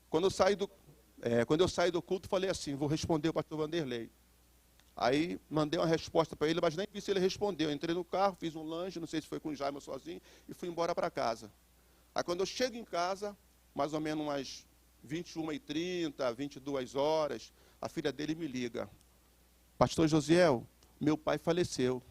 Quando eu saí do culto, falei assim, vou responder o pastor Vanderlei. Aí mandei uma resposta para ele, mas nem vi se ele respondeu. Entrei no carro, fiz um lanche, não sei se foi com o Jaime ou sozinho, e fui embora para casa. Aí quando eu chego em casa, mais ou menos umas 21h30, 22 horas, a filha dele me liga. Pastor Josiel, meu pai faleceu.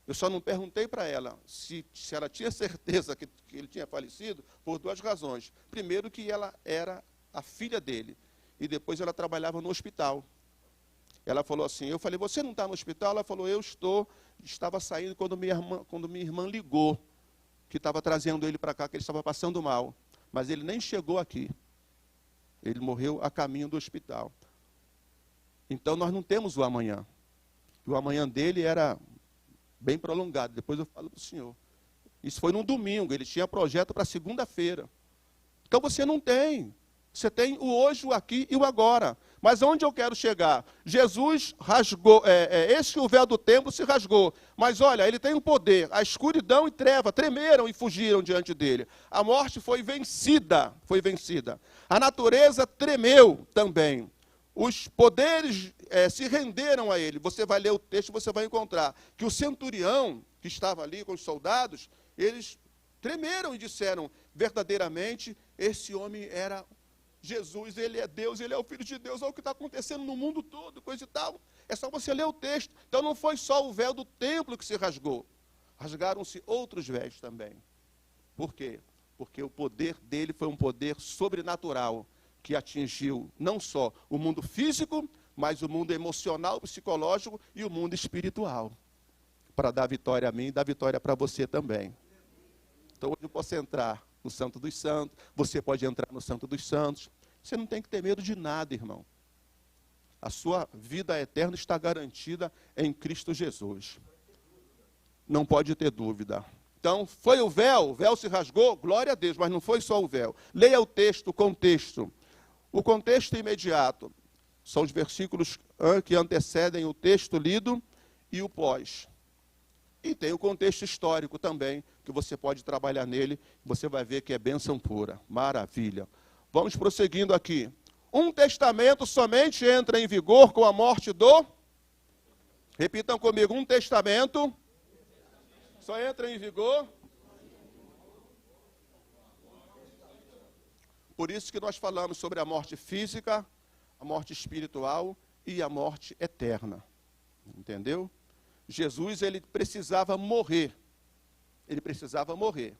Eu só não perguntei para ela se ela tinha certeza que ele tinha falecido, por 2 razões. Primeiro, que ela era a filha dele, e depois ela trabalhava no hospital. Ela falou assim, eu falei, você não está no hospital? Ela falou, eu estava saindo quando minha irmã ligou, que estava trazendo ele para cá, que ele estava passando mal. Mas ele nem chegou aqui. Ele morreu a caminho do hospital. Então nós não temos o amanhã. O amanhã dele era bem prolongado, depois eu falo para o senhor. Isso foi num domingo, ele tinha projeto para segunda-feira. Então você não tem. Você tem o hoje, o aqui e o agora. Mas onde eu quero chegar? Jesus rasgou, o véu do templo se rasgou. Mas olha, ele tem um poder. A escuridão e treva tremeram e fugiram diante dele. A morte foi vencida, A natureza tremeu também. Os poderes se renderam a ele. Você vai ler o texto, você vai encontrar que o centurião, que estava ali com os soldados, eles tremeram e disseram, verdadeiramente, esse homem era Jesus, ele é Deus, ele é o Filho de Deus, olha o que está acontecendo no mundo todo, coisa e tal. É só você ler o texto. Então não foi só o véu do templo que se rasgou. Rasgaram-se outros véus também. Por quê? Porque o poder dele foi um poder sobrenatural, que atingiu não só o mundo físico, mas o mundo emocional, psicológico e o mundo espiritual. Para dar vitória a mim e dar vitória para você também. Então hoje eu posso entrar no Santo dos Santos, você pode entrar no Santo dos Santos. Você não tem que ter medo de nada, irmão. A sua vida eterna está garantida em Cristo Jesus. Não pode ter dúvida. Então, foi o véu se rasgou, glória a Deus, mas não foi só o véu. Leia o texto, o contexto. O contexto imediato são os versículos que antecedem o texto lido e o pós. E tem o contexto histórico também, que você pode trabalhar nele, você vai ver que é bênção pura. Maravilha. Vamos prosseguindo aqui. Um testamento somente entra em vigor com a morte do... Repitam comigo, um testamento só entra em vigor... Por isso que nós falamos sobre a morte física, a morte espiritual e a morte eterna. Entendeu? Jesus, ele precisava morrer. Ele precisava morrer.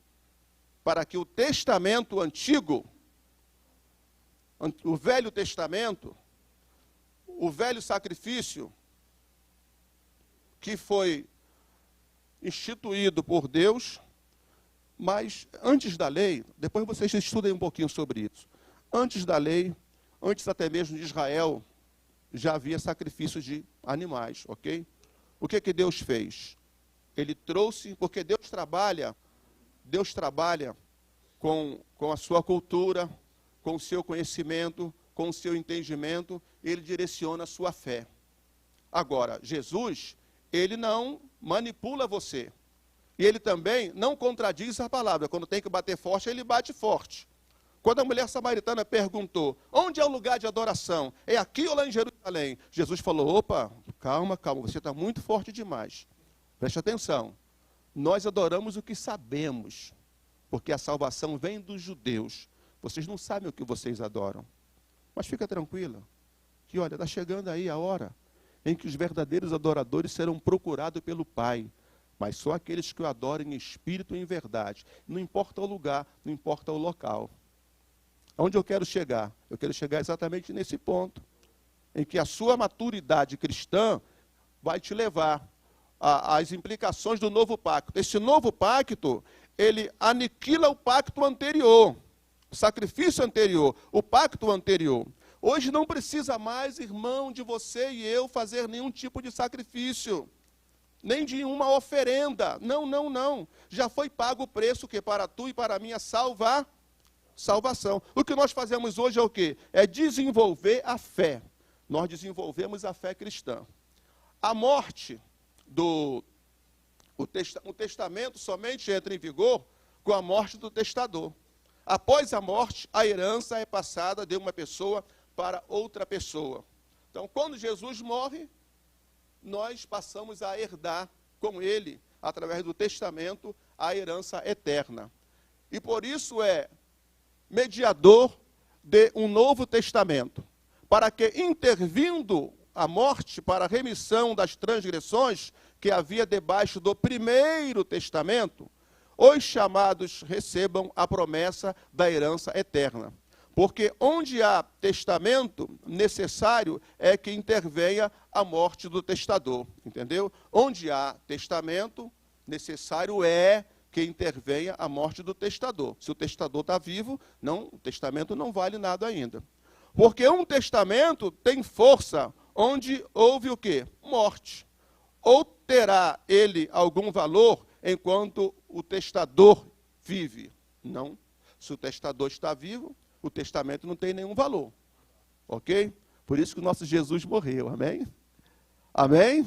Para que o testamento antigo, o Velho Testamento, o velho sacrifício que foi instituído por Deus, mas antes da lei, depois vocês estudem um pouquinho sobre isso. Antes da lei, antes até mesmo de Israel, já havia sacrifício de animais, ok? O que Deus fez? Ele trouxe, porque Deus trabalha com a sua cultura, com o seu conhecimento, com o seu entendimento, ele direciona a sua fé. Agora, Jesus, ele não manipula você. E ele também não contradiz a palavra. Quando tem que bater forte, ele bate forte. Quando a mulher samaritana perguntou, onde é o lugar de adoração? É aqui ou lá em Jerusalém? Jesus falou, opa, calma, você está muito forte demais. Preste atenção. Nós adoramos o que sabemos, porque a salvação vem dos judeus. Vocês não sabem o que vocês adoram. Mas fica tranquila, que olha, está chegando aí a hora em que os verdadeiros adoradores serão procurados pelo Pai. Mas só aqueles que o adoram em espírito e em verdade. Não importa o lugar, não importa o local. Onde eu quero chegar? Eu quero chegar exatamente nesse ponto, em que a sua maturidade cristã vai te levar às implicações do novo pacto. Esse novo pacto, ele aniquila o pacto anterior, o sacrifício anterior, o pacto anterior. Hoje não precisa mais, irmão, de você e eu fazer nenhum tipo de sacrifício. Nem de uma oferenda. Não, não, não. Já foi pago o preço que para tu e para mim salvação. O que nós fazemos hoje é o quê? É desenvolver a fé. Nós desenvolvemos a fé cristã. A morte o testamento somente entra em vigor com a morte do testador. Após a morte, a herança é passada de uma pessoa para outra pessoa. Então, quando Jesus morre, nós passamos a herdar com ele, através do testamento, a herança eterna. E por isso é mediador de um novo testamento, para que, intervindo a morte para a remissão das transgressões que havia debaixo do primeiro testamento, os chamados recebam a promessa da herança eterna. Porque onde há testamento, necessário é que intervenha a morte do testador, entendeu? Onde há testamento, necessário é que intervenha a morte do testador. Se o testador está vivo, o testamento não vale nada ainda. Porque um testamento tem força onde houve o quê? Morte. Ou terá ele algum valor enquanto o testador vive? Não. Se o testador está vivo, o testamento não tem nenhum valor. Ok? Por isso que o nosso Jesus morreu. Amém? Amém?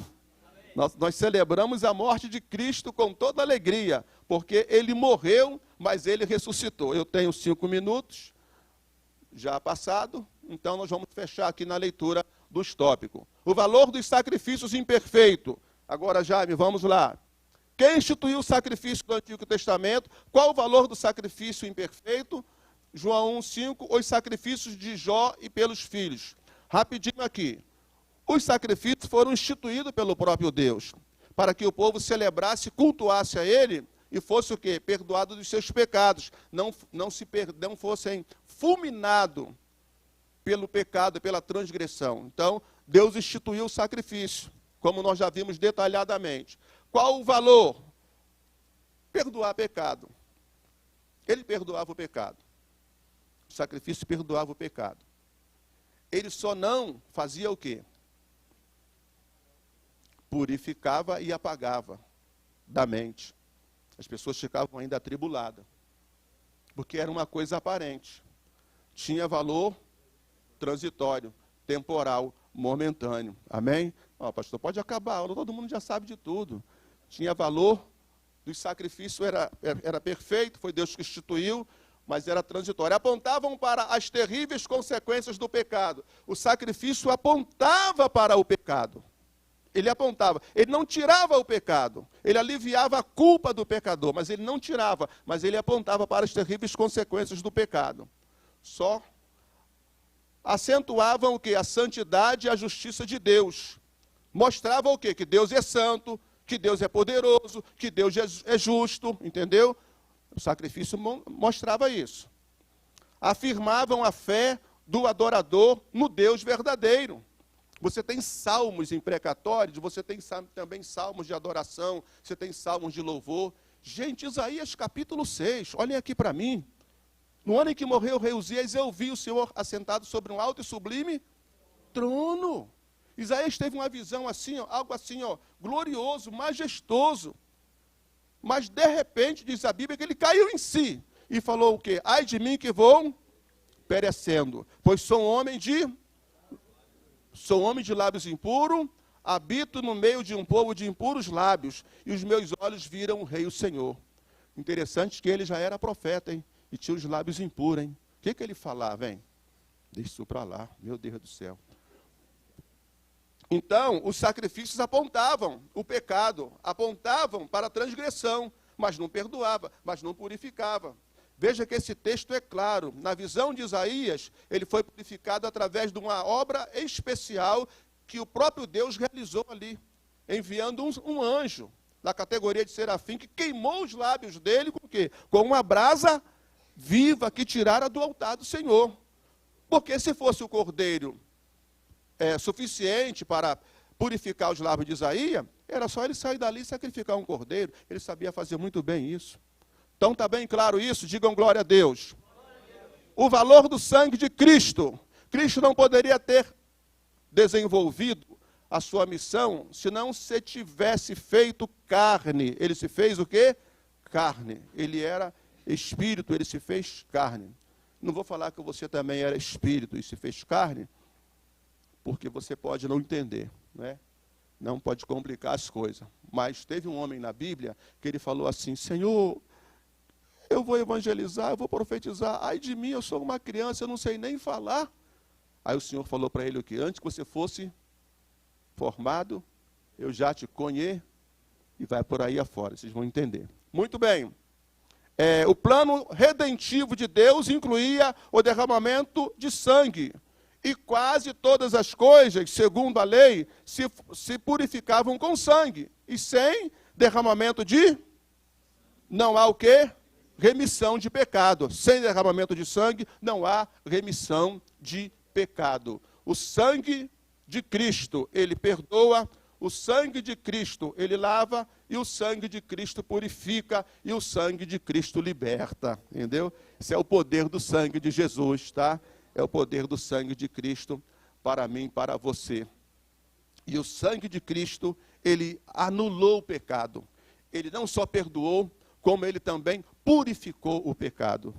Nós celebramos a morte de Cristo com toda alegria, porque ele morreu, mas ele ressuscitou. Eu tenho 5 minutos, já passado, então nós vamos fechar aqui na leitura dos tópicos. O valor dos sacrifícios imperfeitos. Agora, Jaime, vamos lá. Quem instituiu o sacrifício do Antigo Testamento? Qual o valor do sacrifício imperfeito? João 1,5, os sacrifícios de Jó e pelos filhos. Rapidinho aqui. Os sacrifícios foram instituídos pelo próprio Deus, para que o povo celebrasse, cultuasse a ele, e fosse o quê? Perdoado dos seus pecados. Não fossem fulminados pelo pecado, pela transgressão. Então, Deus instituiu o sacrifício, como nós já vimos detalhadamente. Qual o valor? Perdoar pecado. Ele perdoava o pecado. O sacrifício perdoava o pecado. Ele só não fazia o quê? Purificava e apagava da mente. As pessoas ficavam ainda atribuladas, porque era uma coisa aparente. Tinha valor transitório, temporal, momentâneo. Amém? Ó, pastor, pode acabar a aula, todo mundo já sabe de tudo. Tinha valor, dos sacrifícios era perfeito, foi Deus que instituiu, mas era transitório. Apontavam para as terríveis consequências do pecado. O sacrifício apontava para o pecado. Ele apontava, ele não tirava o pecado, ele aliviava a culpa do pecador, mas ele não tirava, mas ele apontava para as terríveis consequências do pecado. Só acentuavam o quê? A santidade e a justiça de Deus. Mostrava o quê? Que Deus é santo, que Deus é poderoso, que Deus é justo, entendeu? O sacrifício mostrava isso. Afirmavam a fé do adorador no Deus verdadeiro. Você tem salmos imprecatórios, você tem também salmos de adoração, você tem salmos de louvor. Gente, Isaías capítulo 6, olhem aqui para mim. No ano em que morreu o rei Uzias, eu vi o Senhor assentado sobre um alto e sublime trono. Isaías teve uma visão assim, ó, algo assim, ó, glorioso, majestoso. Mas de repente, diz a Bíblia, que ele caiu em si e falou o quê? Ai de mim que vou perecendo, pois sou um homem de lábios impuros, habito no meio de um povo de impuros lábios, e os meus olhos viram o Rei, o Senhor. Interessante que ele já era profeta, hein? E tinha os lábios impuros, hein? O que ele falava, hein? Deixa isso para lá, meu Deus do céu. Então, os sacrifícios apontavam o pecado, apontavam para a transgressão, mas não perdoava, mas não purificava. Veja que esse texto é claro. Na visão de Isaías, ele foi purificado através de uma obra especial que o próprio Deus realizou ali, enviando um anjo, na categoria de serafim, que queimou os lábios dele com o quê? Com uma brasa viva que tirara do altar do Senhor. Porque se fosse o cordeiro suficiente para purificar os lábios de Isaías, era só ele sair dali e sacrificar um cordeiro. Ele sabia fazer muito bem isso. Então está bem claro isso? Digam glória a Deus. O valor do sangue de Cristo. Cristo não poderia ter desenvolvido a sua missão se não se tivesse feito carne. Ele se fez o quê? Carne. Ele era espírito, ele se fez carne. Não vou falar que você também era espírito e se fez carne, porque você pode não entender, né? Não pode complicar as coisas. Mas teve um homem na Bíblia que ele falou assim: Senhor, eu vou evangelizar, eu vou profetizar, ai de mim, eu sou uma criança, eu não sei nem falar. Aí o Senhor falou para ele o que? Antes que você fosse formado, eu já te conheço, e vai por aí afora, vocês vão entender. Muito bem. O plano redentivo de Deus incluía o derramamento de sangue. E quase todas as coisas, segundo a lei, se purificavam com sangue. E sem derramamento de... Não há o quê? Remissão de pecado. Sem derramamento de sangue, não há remissão de pecado. O sangue de Cristo, ele perdoa. O sangue de Cristo, ele lava. E o sangue de Cristo purifica. E o sangue de Cristo liberta. Entendeu? Esse é o poder do sangue de Jesus, tá? É o poder do sangue de Cristo para mim, para você. E o sangue de Cristo, ele anulou o pecado. Ele não só perdoou, como ele também purificou o pecado.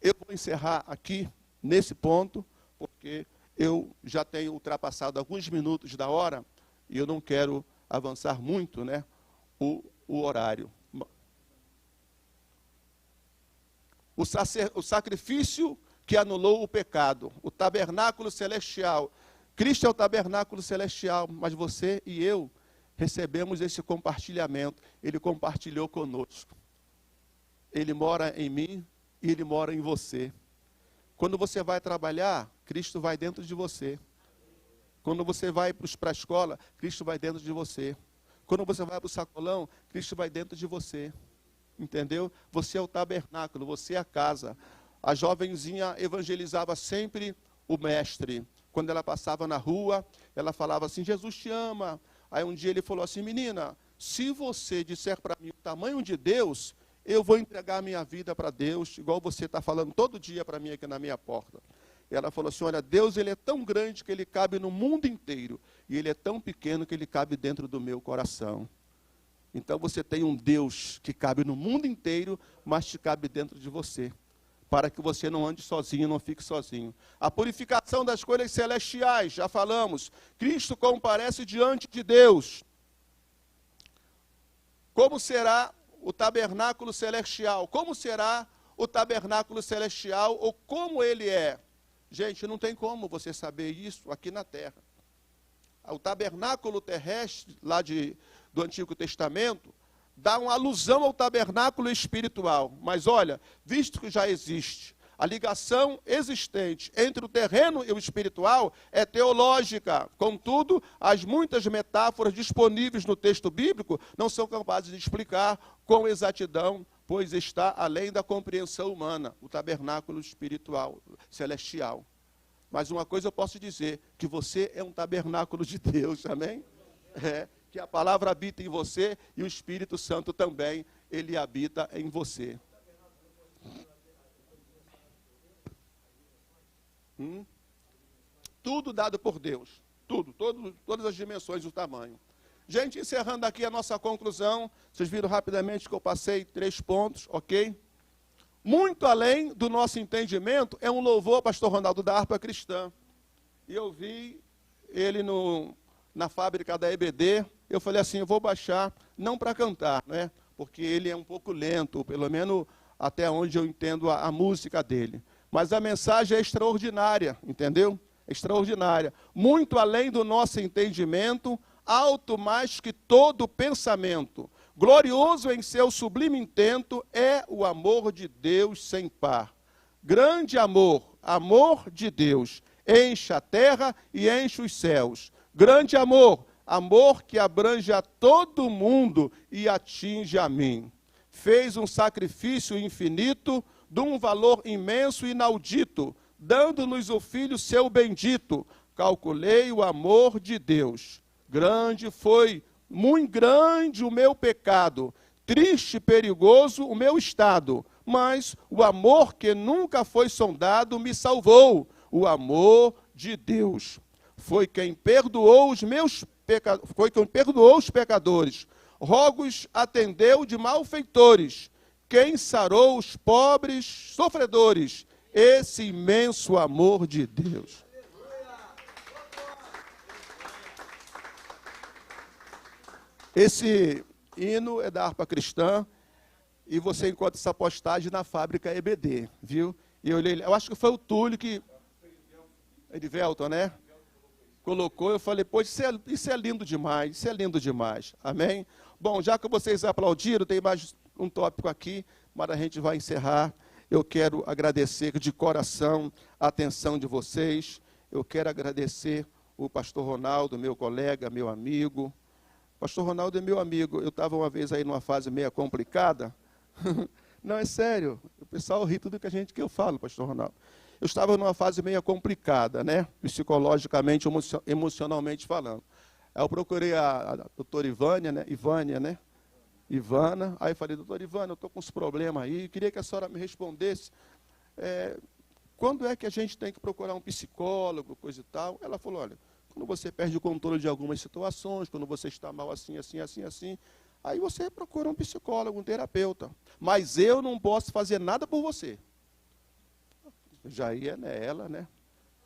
Eu vou encerrar aqui, nesse ponto, porque eu já tenho ultrapassado alguns minutos da hora, e eu não quero avançar muito, né, o horário. O sacrifício que anulou o pecado, o tabernáculo celestial. Cristo é o tabernáculo celestial, mas você e eu recebemos esse compartilhamento. Ele compartilhou conosco. Ele mora em mim e ele mora em você. Quando você vai trabalhar, Cristo vai dentro de você. Quando você vai para a escola, Cristo vai dentro de você. Quando você vai para o sacolão, Cristo vai dentro de você. Entendeu? Você é o tabernáculo, você é a casa. A jovenzinha evangelizava sempre o mestre. Quando ela passava na rua, ela falava assim: Jesus te ama. Aí um dia ele falou assim: menina, se você disser para mim o tamanho de Deus, eu vou entregar a minha vida para Deus, igual você está falando todo dia para mim aqui na minha porta. E ela falou assim, olha, Deus ele é tão grande que ele cabe no mundo inteiro, e ele é tão pequeno que ele cabe dentro do meu coração. Então você tem um Deus que cabe no mundo inteiro, mas te cabe dentro de você, para que você não ande sozinho, não fique sozinho. A purificação das coisas celestiais, já falamos, Cristo comparece diante de Deus. Como será o tabernáculo celestial? Como será o tabernáculo celestial, ou como ele é? Gente, não tem como você saber isso aqui na terra. O tabernáculo terrestre, lá do Antigo Testamento, dá uma alusão ao tabernáculo espiritual. Mas olha, visto que já existe, a ligação existente entre o terreno e o espiritual é teológica. Contudo, as muitas metáforas disponíveis no texto bíblico não são capazes de explicar com exatidão, pois está além da compreensão humana, o tabernáculo espiritual, celestial. Mas uma coisa eu posso dizer, que você é um tabernáculo de Deus, amém? Que a palavra habita em você e o Espírito Santo também, ele habita em você. Tudo dado por Deus, todas as dimensões do tamanho. Gente, encerrando aqui a nossa conclusão, vocês viram rapidamente que eu passei 3 pontos, ok? Muito além do nosso entendimento, é um louvor, pastor Ronaldo, da harpa cristã. E eu vi ele na fábrica da EBD, eu falei assim, eu vou baixar, não para cantar, né? Porque ele é um pouco lento, pelo menos até onde eu entendo a música dele. Mas a mensagem é extraordinária, entendeu? Extraordinária. Muito além do nosso entendimento, alto mais que todo pensamento. Glorioso em seu sublime intento é o amor de Deus sem par. Grande amor, amor de Deus, enche a terra e enche os céus. Grande amor, amor que abrange a todo mundo e atinge a mim. Fez um sacrifício infinito, de um valor imenso e inaudito, dando-nos o Filho seu bendito. Calculei o amor de Deus. Grande foi, muito grande o meu pecado, triste e perigoso o meu estado, mas o amor que nunca foi sondado me salvou, o amor de Deus. Foi quem perdoou os pecadores, rogos atendeu de malfeitores, quem sarou os pobres sofredores, esse imenso amor de Deus. Esse hino é da harpa cristã e você encontra essa postagem na fábrica EBD, viu? E eu acho que foi o Túlio que... Edivelton, né? Colocou, eu falei, pô, isso é lindo demais, isso é lindo demais. Amém? Bom, já que vocês aplaudiram, tem mais um tópico aqui, mas a gente vai encerrar. Eu quero agradecer de coração a atenção de vocês. Eu quero agradecer o pastor Ronaldo, meu colega, meu amigo. Pastor Ronaldo é meu amigo. Eu estava uma vez aí numa fase meio complicada. Não, é sério. O pessoal ri tudo que eu falo, pastor Ronaldo. Eu estava numa fase meio complicada, né? Psicologicamente, emocionalmente falando. Aí eu procurei a doutora Ivânia, né? Ivana, aí falei, doutora Ivana, eu estou com uns problemas aí, queria que a senhora me respondesse, quando é que a gente tem que procurar um psicólogo, coisa e tal? Ela falou, olha, quando você perde o controle de algumas situações, quando você está mal assim, aí você procura um psicólogo, um terapeuta. Mas eu não posso fazer nada por você. Já ia nela, né?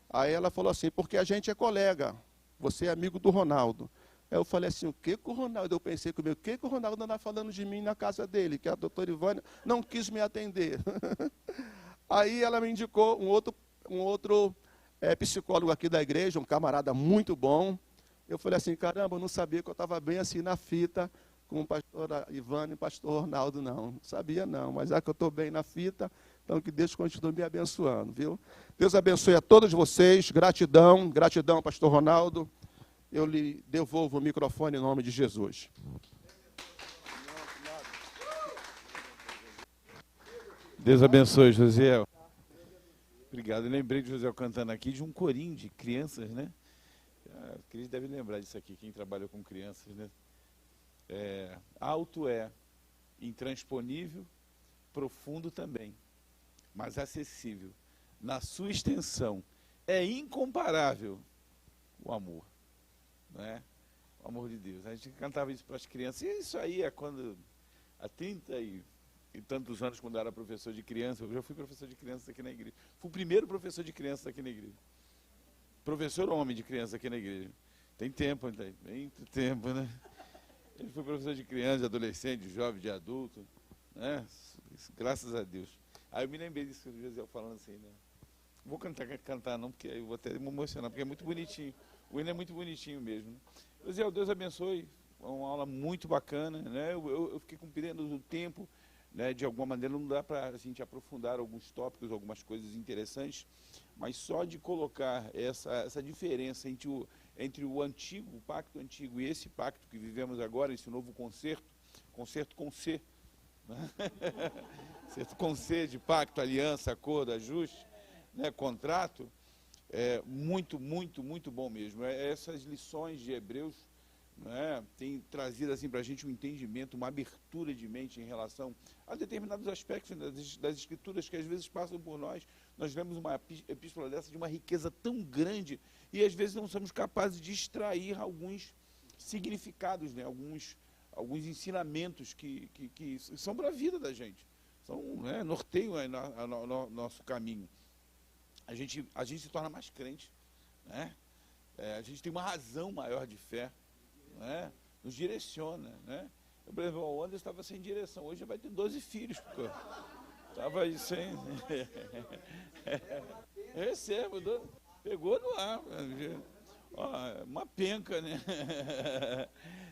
Aí ela falou assim, porque a gente é colega, você é amigo do Ronaldo. Aí eu falei assim, o que o Ronaldo? Eu pensei comigo, o que o Ronaldo anda falando de mim na casa dele? Que a doutora Ivânia não quis me atender. Aí ela me indicou um outro psicólogo aqui da igreja, um camarada muito bom. Eu falei assim, caramba, eu não sabia que eu estava bem assim na fita com o pastor Ivânia e o pastor Ronaldo, não. Não sabia não, mas já que eu estou bem na fita, então que Deus continue me abençoando, viu? Deus abençoe a todos vocês, gratidão, pastor Ronaldo. Eu lhe devolvo o microfone em nome de Jesus. Deus abençoe, Josiel. Obrigado. Eu lembrei de Josiel cantando aqui de um corinho de crianças, né? A Cris deve lembrar disso aqui, quem trabalha com crianças, né? Alto é intransponível, profundo também, mas acessível. Na sua extensão, é incomparável o amor, né? O amor de Deus. A gente cantava isso para as crianças, e isso aí é quando, há 30 e tantos anos, quando eu era professor de criança. Eu já fui professor de criança aqui na igreja. Fui o primeiro professor de criança aqui na igreja. Professor homem de criança aqui na igreja. Tem tempo, tem muito tempo, né? Ele foi professor de criança, de adolescente, de jovem, de adulto, né? Graças a Deus. Aí eu me lembrei disso, o José falando assim, né? Vou cantar não, porque eu vou até me emocionar, porque é muito bonitinho. O hino é muito bonitinho mesmo. Né? José, Deus abençoe. Uma aula muito bacana, né? Eu fiquei cumprindo o tempo, né? De alguma maneira não dá para a gente aprofundar alguns tópicos, algumas coisas interessantes, mas só de colocar essa diferença entre o antigo, o pacto antigo, e esse pacto que vivemos agora, esse novo concerto com C, né? Concerto com C, de pacto, aliança, acordo, ajuste, né? Contrato, é muito, muito, muito bom mesmo. Essas lições de Hebreus, né, tem trazido assim, para a gente um entendimento, uma abertura de mente em relação a determinados aspectos das Escrituras que às vezes passam por nós. Nós vemos uma epístola dessa de uma riqueza tão grande e às vezes não somos capazes de extrair alguns significados, né, alguns ensinamentos que são para a vida da gente, são, né, norteiam nosso caminho. A gente se torna mais crente, né? A gente tem uma razão maior de fé, né? Nos direciona, né? Eu, por exemplo, o Anderson estava sem direção, hoje vai ter 12 filhos, estava aí sem... Recebo, pegou no ar, ó, uma penca, né?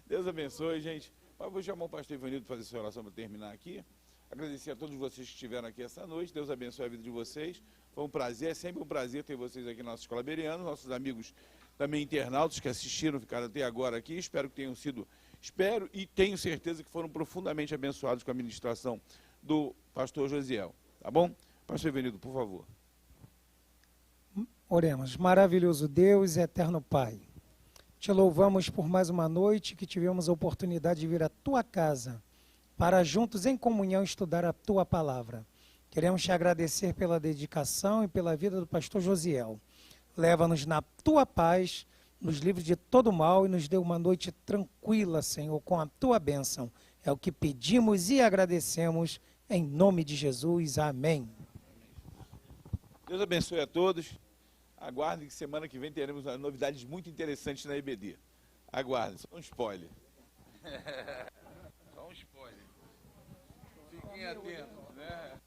Deus abençoe, gente. Mas vou chamar o pastor Ivanildo para fazer sua oração para terminar aqui. Agradecer a todos vocês que estiveram aqui essa noite. Deus abençoe a vida de vocês. Foi um prazer, é sempre um prazer ter vocês aqui na nossa Escola Bereana, nossos amigos também internautas que assistiram, ficaram até agora aqui. Espero e tenho certeza que foram profundamente abençoados com a ministração do pastor Josiel. Tá bom? Pastor Ivanildo, por favor. Oremos. Maravilhoso Deus e eterno Pai, te louvamos por mais uma noite que tivemos a oportunidade de vir à tua casa para juntos em comunhão estudar a tua palavra. Queremos te agradecer pela dedicação e pela vida do pastor Josiel. Leva-nos na tua paz, nos livre de todo mal e nos dê uma noite tranquila, Senhor, com a tua bênção. É o que pedimos e agradecemos em nome de Jesus. Amém. Deus abençoe a todos. Aguardem que semana que vem teremos novidades muito interessantes na EBD. Aguardem, só um spoiler. Só um spoiler. Fiquem atentos, né?